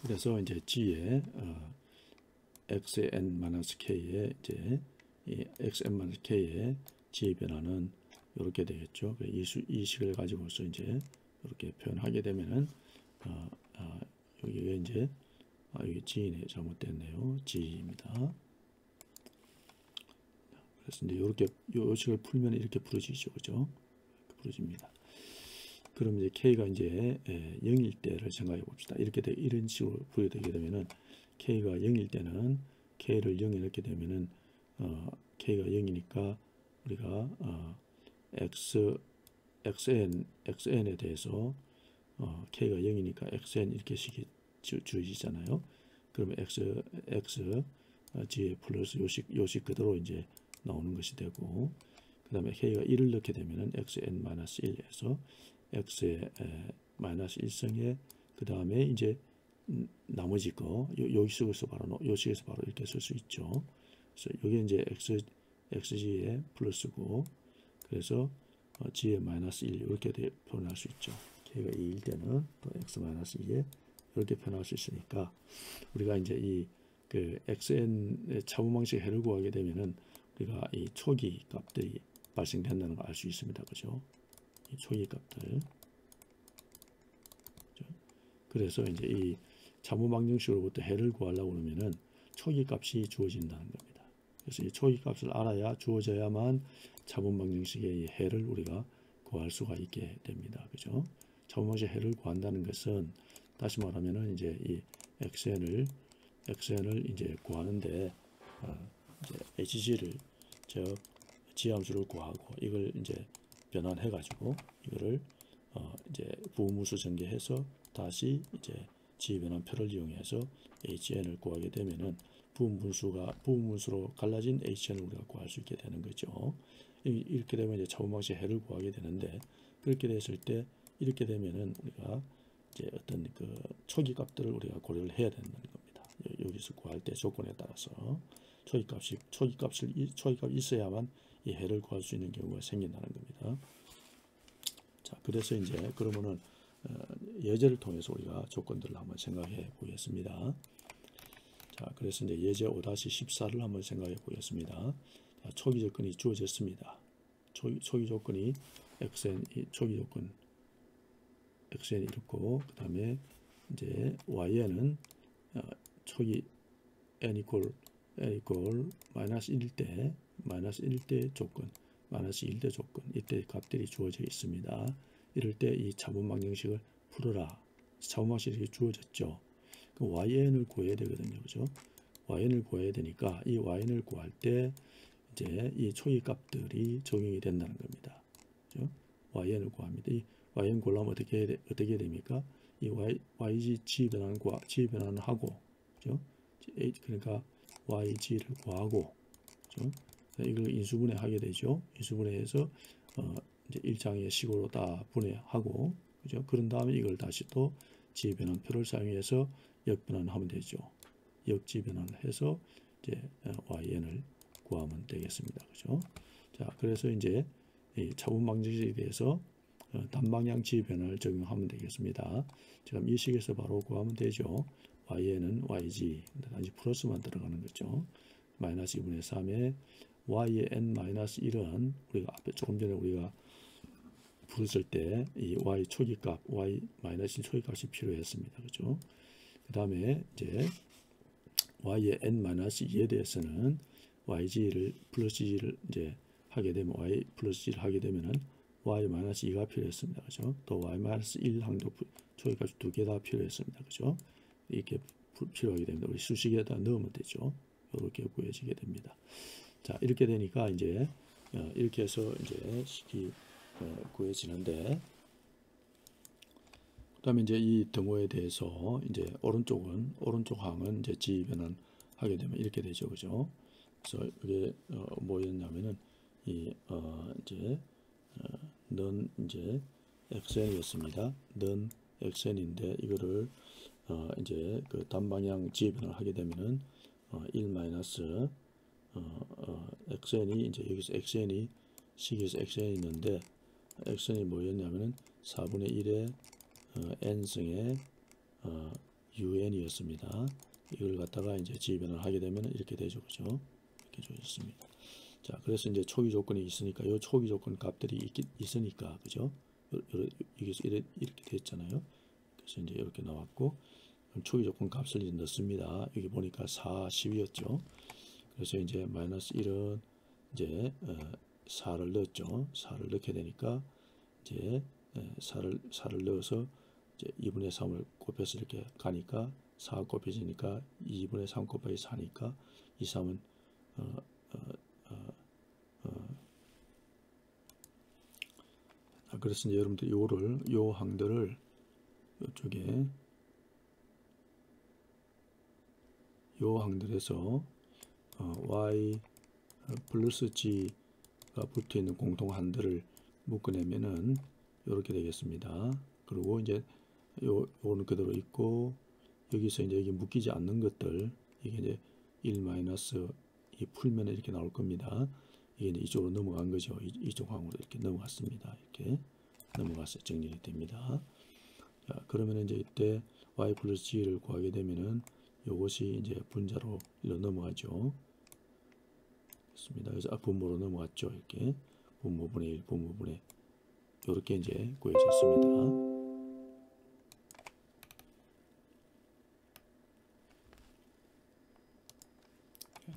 그래서 이제 g의 x의 n-k의 이제 이 xn-k의 지변환은 이렇게 되겠죠. 이 식을 가지고서 이제 이렇게 표현하게 되면은 여기에 이제 여기 g네, 잘못됐네요. g입니다. 그래서 이제 이렇게 요 식을 풀면 이렇게 풀어지죠, 그죠? 이렇게 풀어집니다. 그럼 이제 k가 이제 0일 때를 생각해 봅시다. 이런 식으로 부여되게 되면은 k가 0일 때는 k를 0에 넣게 되면은 k가 0이니까 우리가 xn에 대해서 k가 0이니까 xn 이렇게 식이 주어지잖아요. 그러면 g의 플러스 요식 그대로 이제 나오는 것이 되고, 그 다음에 k가 1을 넣게 되면은 xn-1에서 x의 마이너스 1승에 그 다음에 이제 나머지 거 요식에서 바로 이렇게 쓸 수 있죠. 그래서 이게 이제 xg의 플러스고, 그래서 g의 마이너스 1 이렇게 표현할 수 있죠. k가 2일 때는 또 x-2에 이렇게 표현할 수 있으니까 우리가 이제 이 xn의 차분 방식의 해를 구하게 되면은 우리가 이 초기 값들이 발생된다는 걸 알 수 있습니다. 그죠? 이 초기 값들. 그죠? 그래서 이제 이 차분 방정식으로부터 해를 구하려고 그러면은 초기 값이 주어진다는 겁니다. 그래서 이 초기 값을 알아야 주어져야만 차분 방정식의 이 해를 우리가 구할 수가 있게 됩니다. 그죠? 차분 방식의 해를 구한다는 것은 다시 말하면은 이제 이 xn을 이제 구하는데 이제 hg를 즉 지함수를 구하고 이걸 이제 변환해 가지고 이거를 이제 부분분수 전개해서 다시 이제 지변환표를 이용해서 HN을 구하게 되면은 부분분수로 갈라진 HN을 우리가 구할 수 있게 되는 거죠. 이렇게 되면 이제 차분 방식의 해를 구하게 되는데, 그렇게 됐을 때 이렇게 되면은 우리가 이제 어떤 초기 값들을 우리가 고려를 해야 된다는 겁니다. 여기서 구할 때 조건에 따라서 초기값이 있어야만 이 해를 구할 수 있는 경우가 생긴다는 겁니다. 자, 그래서 이제 그러면은 예제를 통해서 우리가 조건들을 한번 생각해 보겠습니다. 자, 그래서 이제 예제 5-14를 한번 생각해 보겠습니다. 자, 초기 조건이 주어졌습니다. 초기 조건이 xn, 초기 조건 xn이 이렇고, 그 다음에 이제 y는 초기 n 이퀄 마이너스 1대 조건, 마이너스 1대 조건, 이때 값들이 주어져 있습니다. 이럴 때 이 차분방정식을 풀어라. 차분방정식이 주어졌죠. 그yn을 구해야 되거든요. 그죠?yn을 구해야 되니까 이yn을 구할 때 이제 이 초기 값들이 적용이 된다는 겁니다. 그죠?yn을 구합니다. 이 yn 구하려면 어떻게 됩니까? 이 yg g 변화는 하고, 그죠? 그러니까 yg를 구하고, 그죠? 이걸 인수분해 하게 되죠. 인수분해해서 이제 1장의 식으로 다 분해하고, 그죠? 그런 다음에 이걸 다시 또 지변환표를 사용해서 역변환을 하면 되죠. 역지변환을 해서 이제yn을 구하면 되겠습니다. 그죠? 자, 그래서 이제 이 차분방정식에 대해서 단방향 지변환을 적용하면 되겠습니다. 지금 이 식에서 바로 구하면 되죠. y는 yg, 단지 플러스만 들어가는 거죠. 마이너스 2분의 3에 y의 n-1은 우리가 앞에 조금 전에 우리가 풀었을 때 이 y 초기값, y 마이너스 초기값이 필요했습니다. 그죠? 그 다음에 이제 y의 n-2에 대해서는 yg를 플러스 g를 이제 하게 되면 y 플러스 g를 하게 되면은 y-2가 필요했습니다. 그죠? 또 y-1 항도 초기값이 두 개 다 필요했습니다. 그죠? 이렇게 필요하게 됩니다. 우리 수식에다 넣으면 되죠. 이렇게 구해지게 됩니다. 자, 이렇게 되니까 이제 이렇게 해서 이제 식이 구해지는데, 그다음에 이제 이 등호에 대해서 이제 오른쪽 항은 이제 지변환하게 되면 이렇게 되죠, 그죠? 그래서 이게 뭐였냐면은 이 이제 는 이제 xn이었습니다. 는 xn인데 이거를 이제 그 단방향 지변을 하게 되면은 1 마이너스 xn이 이제 여기서 xn이 식에서 xn이 있는데 xn이 뭐였냐면은 4분의 1의 n승의 un이었습니다. 이걸 갖다가 이제 지변을 하게 되면 이렇게 되죠, 그죠? 이렇게 주어졌습니다. 자, 그래서 이제 초기 조건이 있으니까 이 초기 조건 값들이 있으니까, 그죠? 이게 이렇게 됐잖아요. 그래서 이제 이렇게 나왔고, 그럼 초기 조건 값을 이제 넣습니다. 여기 보니까 4, 10이었죠. 그래서 이제 마이너스 1은 이제 4를 넣었죠. 4를 넣게 되니까 이제 4를 넣어서 이제 2분의 3을 곱해서 이렇게 가니까 4가 곱해지니까 2분의 3 곱하기 4니까 2, 3은 그래서 이제 여러분들 요 항들을 이쪽에 요 항들에서 y 플러스 g가 붙어 있는 공통 항들을 묶어내면은 이렇게 되겠습니다. 그리고 이제 요거는 그대로 있고, 여기서 이제 여기 묶이지 않는 것들, 이게 이제 1 마이너스 이 풀면에 이렇게 나올 겁니다. 이게 이제 이쪽으로 넘어간 거죠. 이쪽 항으로 이렇게 넘어갔습니다. 이렇게 넘어가서 정리가 됩니다. 자, 그러면 이제 이때 y 플러스 g를 구하게 되면은 요것이 이제 분자로 일로 넘어가죠. 그래서 분모로 넘어갔죠. 이렇게 분모분의 1, 분모분의 이렇게 이제 구해졌습니다.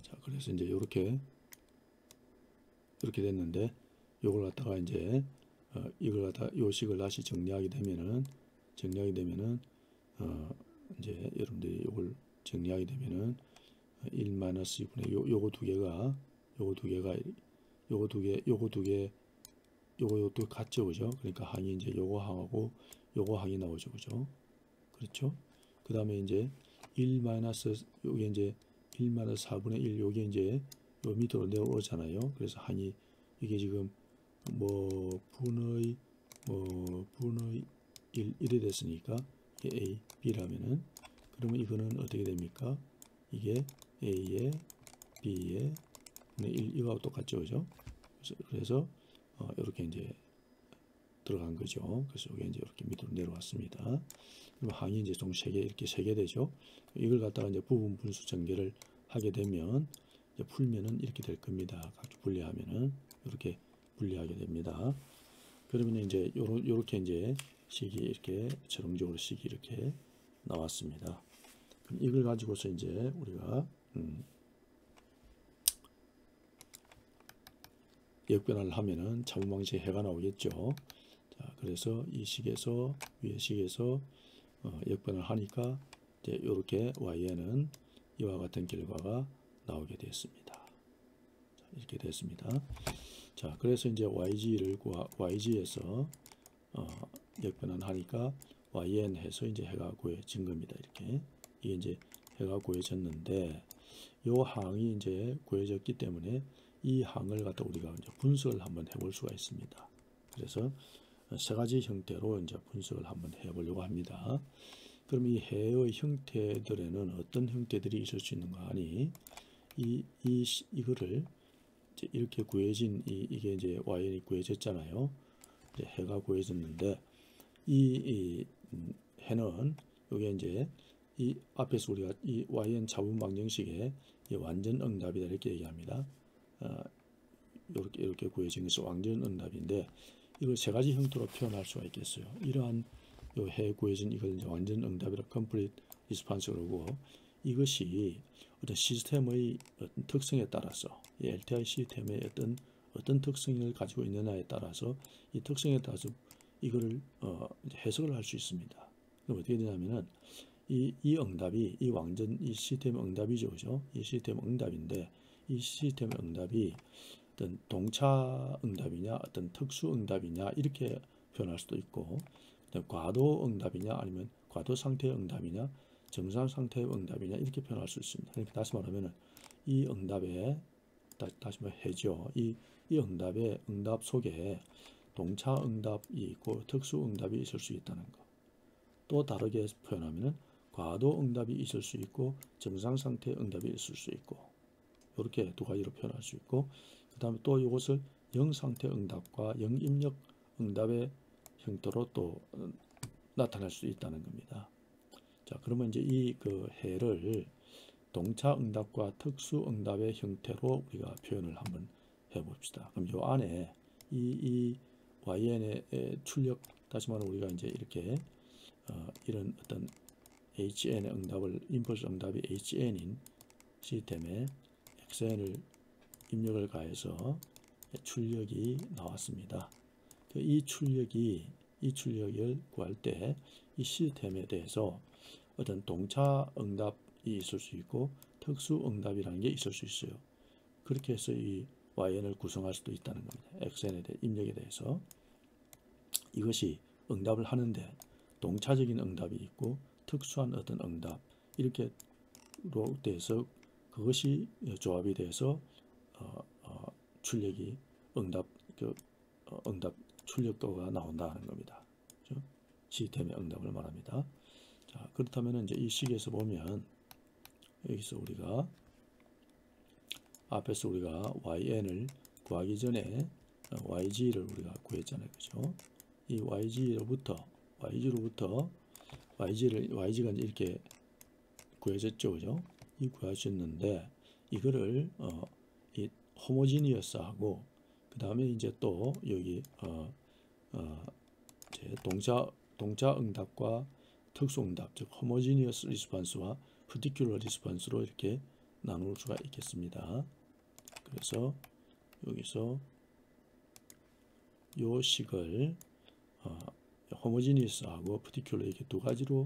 자, 그래서 이제 이렇게 됐는데, 요걸 갖다가 이제 이걸 갖다 요식을 다시 정리하게 되면은 이제 여러분들이 요걸 정리하게 되면은 1 마이너스 2분의 요거 두 개가 요것도 같죠, 그죠? 그러니까 항이 이제 요거 항하고 요거 항이 나오죠, 그죠? 그렇죠? 그 다음에 이제 1 마이너스 요게 이제 1 마이너스 4분의 1 요게 이제 요 밑으로 내려오잖아요. 그래서 항이 이게 지금 분의 1 이래 됐으니까 이게 A, B라면은, 그러면 이거는 어떻게 됩니까? 이게 A에 B에 분의 1 이거하고 똑같죠, 그죠? 그래서 이렇게 이제 들어간 거죠. 그래서 이게 이제 이렇게 밑으로 내려왔습니다. 그럼 항이 이제 총 3개 이렇게 3개 되죠. 이걸 갖다가 이제 부분 분수 전개를 하게 되면 이제 풀면은 이렇게 될 겁니다. 각각 분리하면은 이렇게 분리하게 됩니다. 그러면 이제 요렇게 이제 식이 이렇게 전형적으로 식이 이렇게 나왔습니다. 그럼 이걸 가지고서 이제 우리가 역변화를 하면은 차분방식의 해가 나오겠죠. 자, 그래서 이 식에서 위의 식에서 역변을 하니까 이제 이렇게 y는 이와 같은 결과가 나오게 됐습니다. 자, 이렇게 됐습니다. 자, 그래서 이제 yg에서 역변을 하니까 yn 해서 이제 해가 구해진 겁니다. 이렇게 이게 이제 해가 구해졌는데 이 항이 이제 구해졌기 때문에 이 항을 갖다 우리가 이제 분석을 한번 해볼 수가 있습니다. 그래서 세 가지 형태로 이제 분석을 한번 해보려고 합니다. 그럼 이 해의 형태들에는 어떤 형태들이 있을 수 있는가 하니 이거를 이제 이렇게 구해진 이게 이제 y이 구해졌잖아요. 이제 해가 구해졌는데 이 해는 이게 이제 이 앞에서 우리가 이 yn 차분 방정식의 완전 응답이다 이렇게 얘기합니다. 이렇게 구해진 것이 완전 응답인데 이걸 세 가지 형태로 표현할 수가 있겠어요. 이러한 요 해 구해진 이걸 이제 완전 응답이라 complete response라고 그러고 이것이 어떤 시스템의 어떤 특성에 따라서 이 LTI 시스템의 어떤 특성을 가지고 있느냐에 따라서 이 특성에 따라서 이거를 해석을 할 수 있습니다. 그럼 어떻게 되냐면은 이 응답이 이 완전 이 시스템의 응답이죠, 그죠? 이 시스템 응답인데 이 시스템의 응답이 어떤 동차 응답이냐, 어떤 특수 응답이냐 이렇게 표현할 수도 있고, 과도 응답이냐 아니면 과도 상태의 응답이냐, 정상 상태의 응답이냐 이렇게 표현할 수 있습니다. 그러니까 다시 말하면은 이 응답에 다시 말해 해죠. 이 응답의 응답 속에 동차 응답이 있고 특수 응답이 있을 수 있다는 거. 또 다르게 표현하면은 과도 응답이 있을 수 있고 정상 상태의 응답이 있을 수 있고 이렇게 두 가지로 표현할 수 있고 그 다음에 또 이것을 영상태 응답과 영입력 응답의 형태로 또 나타날 수 있다는 겁니다. 자, 그러면 이제 이 그 해를 동차 응답과 특수 응답의 형태로 우리가 표현을 한번 해봅시다. 그럼 요 안에 이 YN의 출력 다시 말하면 우리가 이제 이렇게 이런 어떤 HN의 응답을 임펄스 응답이 HN인 시스템에 XN을 입력을 가해서 출력이 나왔습니다. 이 출력을 구할 때 이 시스템에 대해서 어떤 동차 응답이 있을 수 있고 특수 응답이라는 게 있을 수 있어요. 그렇게 해서 이 YN을 구성할 수도 있다는 겁니다. XN에 대해 입력에 대해서 이것이 응답을 하는데 동차적인 응답이 있고 특수한 어떤 응답 이렇게로 돼서 그것이 조합이 돼서 출력이 응답 출력도가 나온다는 겁니다. 그렇죠? 시스템의 응답을 말합니다. 자, 그렇다면 이제 이 식에서 보면 여기서 우리가 앞에서 우리가 YN을 구하기 전에 YG를 우리가 구했잖아요. 그죠? 이 YG로부터 YG가 이렇게 구해졌죠. 그죠? 이 구하셨는데 이거를 이 호모지니어스하고 그 다음에 이제 또 여기 이제 동차 응답과 특수 응답 즉 호모지니어스 리스폰스와 퍼티큘러 리스폰스로 이렇게 나눌 수가 있겠습니다. 그래서 여기서 요 식을 호모지니어스하고 퍼티큘러 이렇게 두 가지로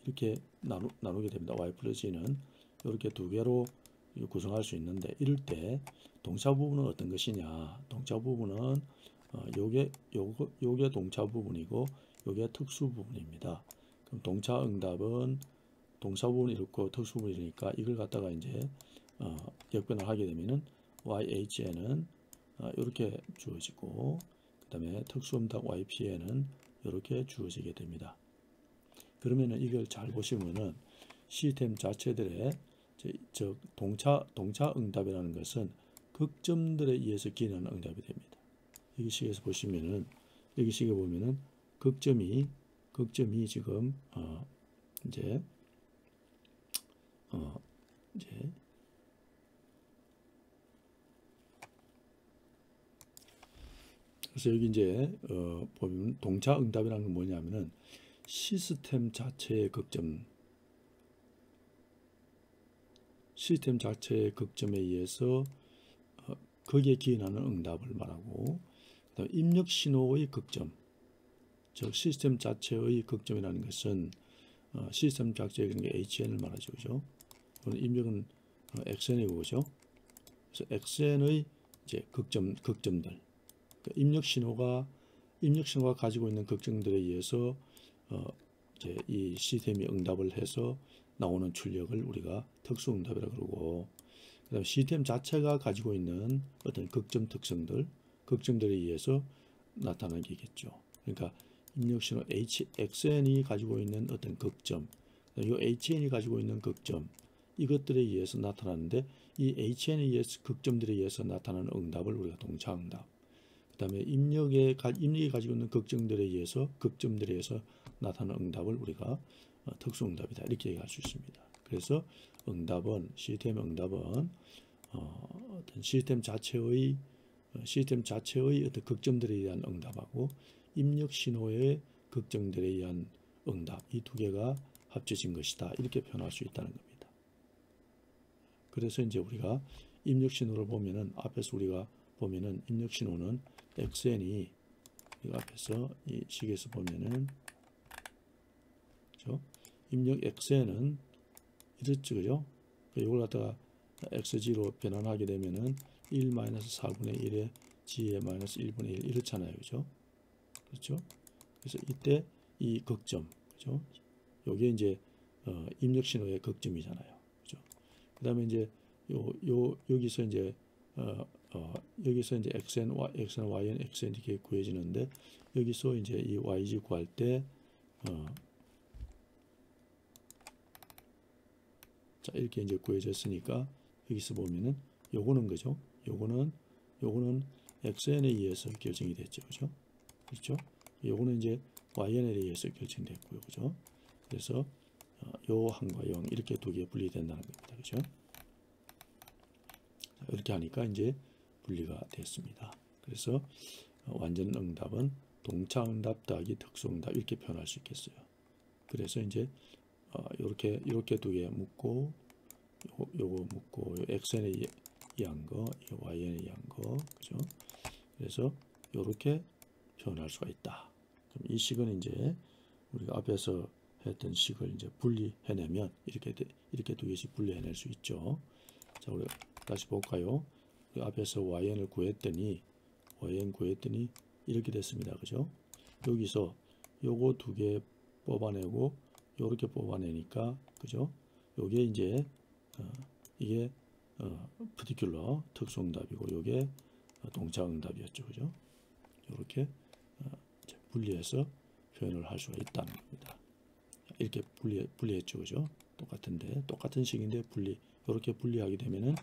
이렇게 나누게 됩니다. Y 플러스 G는 이렇게 두 개로 구성할 수 있는데 이럴 때 동차 부분은 어떤 것이냐? 동차 부분은 요게 동차 부분이고 요게 특수 부분입니다. 그럼 동차 응답은 동사 부분이 이렇고 특수 부분이 이러니까 이걸 갖다가 이제 역변을 하게 되면은 YHN은 이렇게 주어지고 그 다음에 특수 응답 YPN은 이렇게 주어지게 됩니다. 그러면은 이걸 잘 보시면은 시스템 자체들의 즉 동차 응답이라는 것은 극점들에 의해서 기인하는 응답이 됩니다. 이 식에서 보시면은 여기 식에 보면은 극점이 지금 이제 이제 그래서 여기 이제 보면 동차 응답이라는 건 뭐냐면은 시스템 자체의 극점에 의해서 거기에 기인하는 응답을 말하고, 그다음에 입력 신호의 극점, 즉 시스템 자체의 극점이라는 것은 시스템 자체의 그런 게 HN을 말하죠, 그죠? 입력은 XN이고, 그죠? 그래서 XN의 이제 극점들, 그러니까 입력 신호가 가지고 있는 극점들에 의해서 이제 이 시스템이 응답을 해서 나오는 출력을 우리가 특수응답이라고 그러고, 그다음 시스템 자체가 가지고 있는 어떤 극점 특성들, 극점들에 의해서 나타나는 게겠죠. 그러니까 입력신호 XN이 가지고 있는 어떤 극점, 이 HN이 가지고 있는 극점, 이것들에 의해서 나타나는데, 이 HN에 의해서 극점들에 의해서 나타나는 응답을 우리가 동차응답, 그다음에 입력이 가지고 있는 극점들에 의해서 나타나는 응답을 우리가 특수응답이다, 이렇게 얘기할 수 있습니다. 그래서 시스템 응답은 어떤 시스템 자체의 어떤 극점들에 의한 응답하고 입력 신호의 극점들에 의한 응답, 이 두 개가 합쳐진 것이다, 이렇게 표현할 수 있다는 겁니다. 그래서 이제 우리가 입력 신호를 보면은, 앞에서 우리가 보면은 입력 신호는 XN이, 이 앞에서 이 식에서 보면은, 그죠? 입력 XN은 이렇죠, 그죠? 이걸 갖다가 XG로 변환하게 되면은 1-4분의 1에 G에 마이너스 1분의 1 이렇잖아요, 그죠? 그렇죠? 그래서 이때 이 극점, 그죠? 요게 이제 입력 신호의 극점이잖아요, 그죠? 그다음에 이제 여기서 이제 XN, YN, XN 이렇게 구해지는데, 여기서 이제 이 YG 구할 때 자, 이렇게 이제 구해졌으니까 여기서 보면은 요거는 그죠? 요거는 XN에 의해서 결정이 됐죠, 그죠? 그렇죠? 요거는 이제 YN에 의해서 결정됐고요, 그죠? 그래서 요 항과 요 항 이렇게 두 개 분리된다는 겁니다, 그죠? 자, 이렇게 하니까 이제 분리가 됐습니다. 그래서 완전 응답은 동차 응답 더하기 특수 응답, 이렇게 표현할 수 있겠어요. 그래서 이제 이렇게 두 개 묶고, 요거 묶고, 요 XN에 의한 거, 이 YN에 의한 거, 그죠? 그래서 이렇게 표현할 수가 있다. 그럼 이 식은 이제 우리가 앞에서 했던 식을 이제 분리해내면 이렇게 두 개씩 분리해낼 수 있죠. 자, 우리 다시 볼까요? 앞에서 YN을 구했더니 이렇게 됐습니다, 그죠? 여기서 요거 두 개 뽑아내고 요렇게 뽑아내니까, 그죠? 요게 이제 이게 particular 특수응답이고, 요게 동차응답이었죠, 그죠? 요렇게 분리해서 표현을 할 수가 있다는 겁니다. 이렇게 분리했죠, 그죠? 똑같은 식인데 이렇게 분리하게 되면은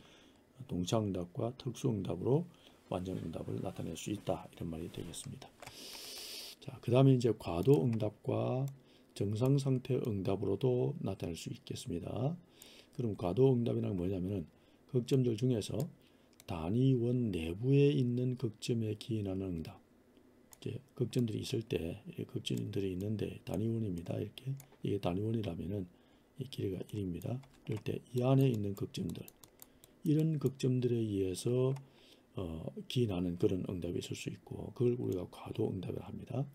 동차응답과 특수응답으로 완전응답을 나타낼 수 있다, 이런 말이 되겠습니다. 자, 그 다음에 이제 과도응답과 정상상태 응답으로도 나타낼 수 있겠습니다. 그럼 과도응답이란 뭐냐면은 극점들 중에서 단위원 내부에 있는 극점에 기인하는 응답. 이제 극점들이 있을 때, 극점들이 있는데 단위원입니다. 이게 단위원이라면은 이 길이가 1입니다. 이럴 때 이 안에 있는 극점들, 이런 극점들에 의해서 기인하는 그런 응답이 있을 수 있고, 그걸 우리가 과도응답이라 합니다.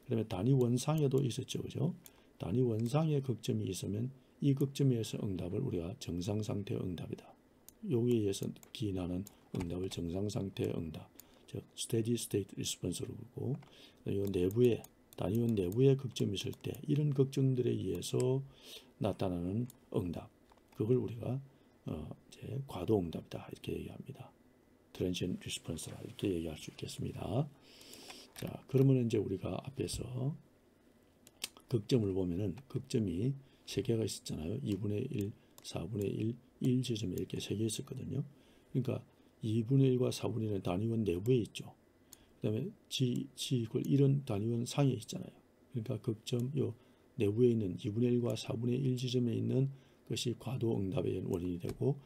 그다음에 단위원상에도 있었죠, 그죠? 단위원상에 극점이 있으면 이 극점에 의해서 응답을 우리가 정상상태 응답이다, 여기에 의해서 기인하는 응답을 정상상태 응답, 즉 steady state response로 부르고, 이 내부에 단위원 내부에 극점이 있을 때 이런 극점들에 의해서 나타나는 응답, 그걸 우리가 이제 과도응답이다, 이렇게 얘기합니다. transient response라 이렇게 얘기할 수 있겠습니다. 자, 그러면 이제 우리가 앞에서 극점을 보면은 극점이 세 개가 있었잖아요. 2분의 1, 4분의 1 지점에 이렇게 세 개 있었거든요. 그러니까 2분의 1과 4분의 1은 단위원 내부에 있죠. 그다음에 G 이퀄 1은 단위원 상에 있잖아요. 그러니까 극점 요 내부에 있는 2분의 1과 4분의 1 지점에 있는 것이 과도 응답의 원인이 되고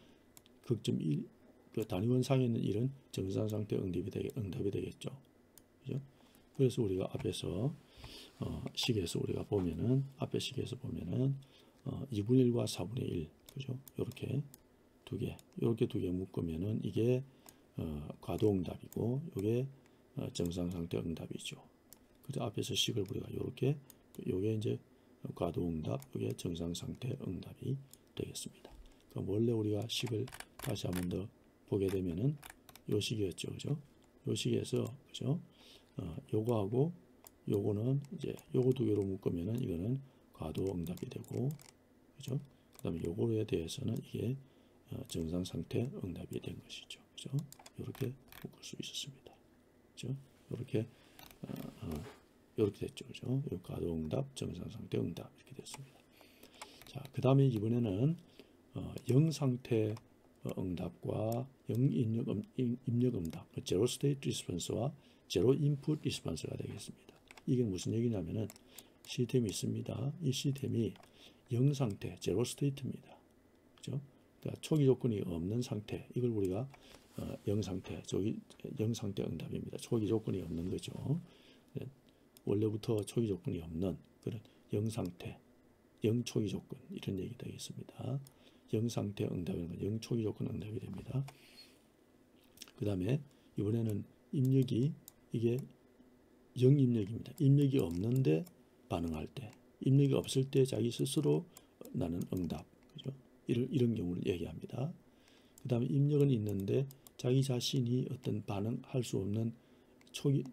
극점 1, 그 단위원 상에 있는 1은 정상 상태 응답이 되겠죠. 그죠? 그래서 우리가 앞에서 식에서 우리가 보면은 앞에 식에서 보면은 2분의 1과 4분의 1 그죠? 이렇게 두 개 묶으면은 이게 과도 응답이고 이게 정상 상태 응답이죠. 그래서 앞에서 식을 우리가 이렇게 요게 이제 과도 응답, 이게 정상 상태 응답이 되겠습니다. 그럼 원래 우리가 식을 다시 한번 더 보게 되면은 요 식이었죠, 그죠? 요 식에서 그죠? 요거하고 요거는 이제 요거 두 개로 묶으면은 이거는 과도 응답이 되고, 그죠? 그다음에 요거에 대해서는 이게 정상 상태 응답이 된 것이죠, 그죠? 이렇게 묶을 수 있었습니다, 그죠? 이렇게 이렇게 됐죠, 그죠? 요 과도 응답, 정상 상태 응답 이렇게 됐습니다. 자, 그다음에 이번에는 영 상태 응답과 영 입력 응답, 제로 스테이트 리스폰스와 제로 인풋 리스폰스가 되겠습니다. 이게 무슨 얘기냐면은 시스템이 있습니다. 이 시스템이 영 상태, 제로 스테이트입니다. 그죠? 그러니까 초기 조건이 없는 상태, 이걸 우리가 영 상태 응답입니다. 초기 조건이 없는 거죠. 원래부터 초기 조건이 없는 그런 영 상태, 영 초기 조건 이런 얘기 되겠습니다. 영 상태 응답이라는 건 영 초기 조건 응답이 됩니다. 그 다음에 이번에는 입력이 이게 영 입력입니다. 입력이 없는데 반응할 때, 입력이 없을 때 자기 스스로 나는 응답, 그죠? 이런 경우를 얘기합니다. 그 다음에 입력은 있는데 자기 자신이 어떤 반응할 수 없는 초기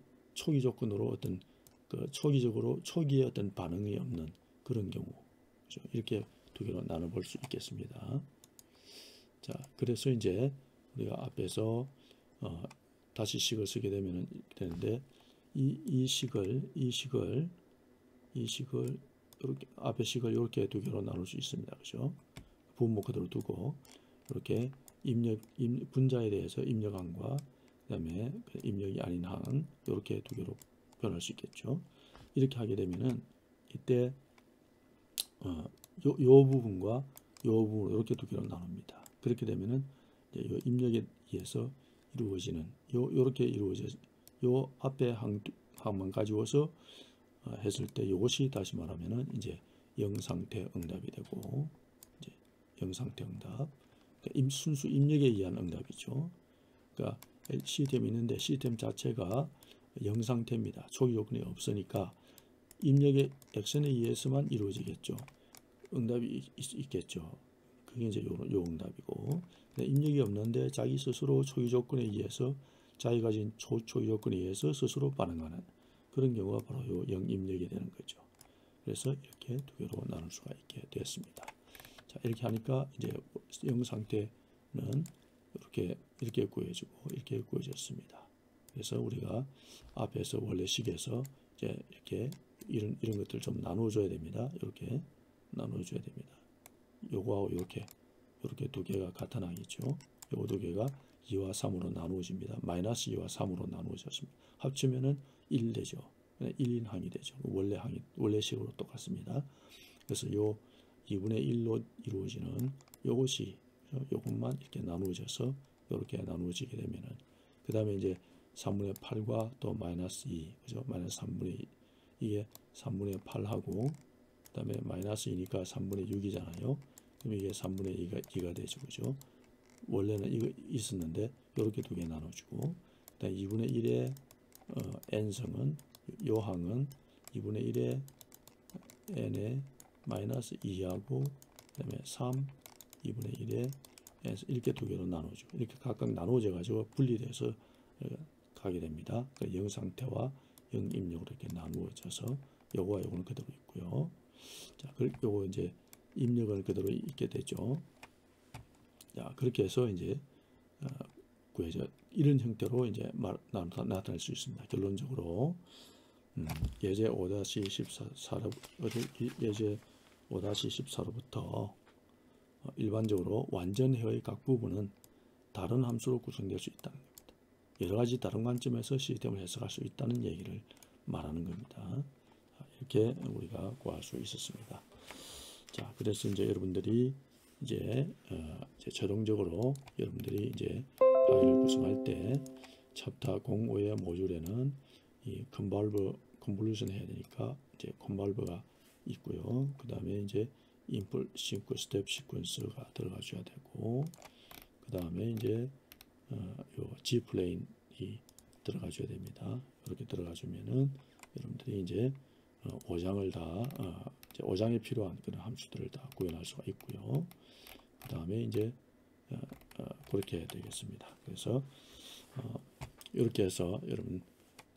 조건으로 어떤 초기적으로 초기에 어떤 반응이 없는 그런 경우, 그죠? 이렇게 두 개로 나눠볼 수 있겠습니다. 자, 그래서 이제 우리가 앞에서 다시 식을 쓰게 되는데 이 식을 이렇게 앞에 식을 이렇게 두 개로 나눌 수 있습니다, 그죠? 분모 그대로 두고 이렇게 분자에 대해서 입력항과 그다음에 입력이 아닌 항 이렇게 두 개로 변할 수 있겠죠. 이렇게 하게 되면은 이때 요 부분과 요 부분 이렇게 두 개로 나눕니다. 그렇게 되면은 이제 요 입력에 의해서 이루어지는 요렇게 이루어져 요 앞에 항만 가지고서 했을 때 이것이 다시 말하면은 이제 영상태 응답이 되고, 이제 영상태 응답, 그러니까 순수 입력에 의한 응답이죠. 그러니까 시스템이 있는데 시스템 자체가 영상태입니다. 초기 조건이 없으니까 입력의 액션에 의해서만 이루어지겠죠. 응답이 있겠죠. 그게 이제 요 응답이고, 입력이 없는데 자기 스스로 초기 조건에 의해서 자기가 가진 초기 조건에 의해서 스스로 반응하는 그런 경우가 바로 요 영입력이 되는 거죠. 그래서 이렇게 두 개로 나눌 수가 있게 되었습니다. 자, 이렇게 하니까 이제 영 상태는 이렇게 구해지고 이렇게 구해졌습니다. 그래서 우리가 앞에서 원래 식에서 이제 이렇게 이런 것들 좀 나눠줘야 됩니다. 이렇게 나눠줘야 됩니다. 요거하고 이렇게 두 개가 같은 항이죠. 요거 두 개가 2와 3으로 나누어집니다. 마이너스 2와 3으로 나누어졌습니다. 합치면은 1 되죠. 1인 항이 되죠. 원래 식으로 똑같습니다. 그래서 요 2분의 1로 이루어지는 요것만 이렇게 나누어져서 이렇게 나누어지게 되면은 그 다음에 이제 3분의 8과 또 마이너스 2, 그죠? 마이너스 3분의 2, 이게 3분의 8하고 그 다음에 마이너스 2니까 3분의 6이잖아요. 그럼 이게 3분의 2가 되죠, 그죠? 원래는 이거 있었는데 이렇게 두 개 나눠주고, 그다음 2분의 1의 n성은 요 항은 2분의 1의 n의 마이너스 2하고 그다음에 3 2분의 1의 n 이렇게 두 개로 나누죠. 이렇게 각각 나누어져 가지고 분리돼서 가게 됩니다. 그 영 상태와 영 입력으로 이렇게 나누어져서 요거와 요거는 그대로 있고요. 자, 요거 이제 입력을 그대로 있게 되죠. 자, 그렇게 해서 이제 구해져 이런 형태로 이제 나타낼 수 있습니다. 결론적으로 예제 5-14로부터 일반적으로 완전 헤어의 각 부분은 다른 함수로 구성될 수 있다는 겁니다. 여러 가지 다른 관점에서 시스템을 해석할 수 있다는 얘기를 말하는 겁니다. 이렇게 우리가 구할 수 있었습니다. 자, 그래서 이제 여러분들이 이제 최종적으로 여러분들이 이제 파일을 구성할 때 챕터 05의 모듈에는 이 컨볼루션 해야 되니까 이제 컨볼버가 있고요. 그 다음에 이제 인풋 싱크 스텝 시퀀스가 들어가 줘야 되고, 그 다음에 이제 요 G 플레인이 들어가 줘야 됩니다. 이렇게 들어가 주면은 여러분들이 이제 5장을 다 이제 5장에 필요한 그런 함수들을 다 구현할 수가 있고요. 그 다음에 이제 그렇게 되겠습니다. 그래서 이렇게 해서 여러분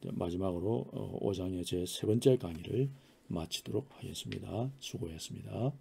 마지막으로 5장의 제 세 번째 강의를 마치도록 하겠습니다. 수고했습니다.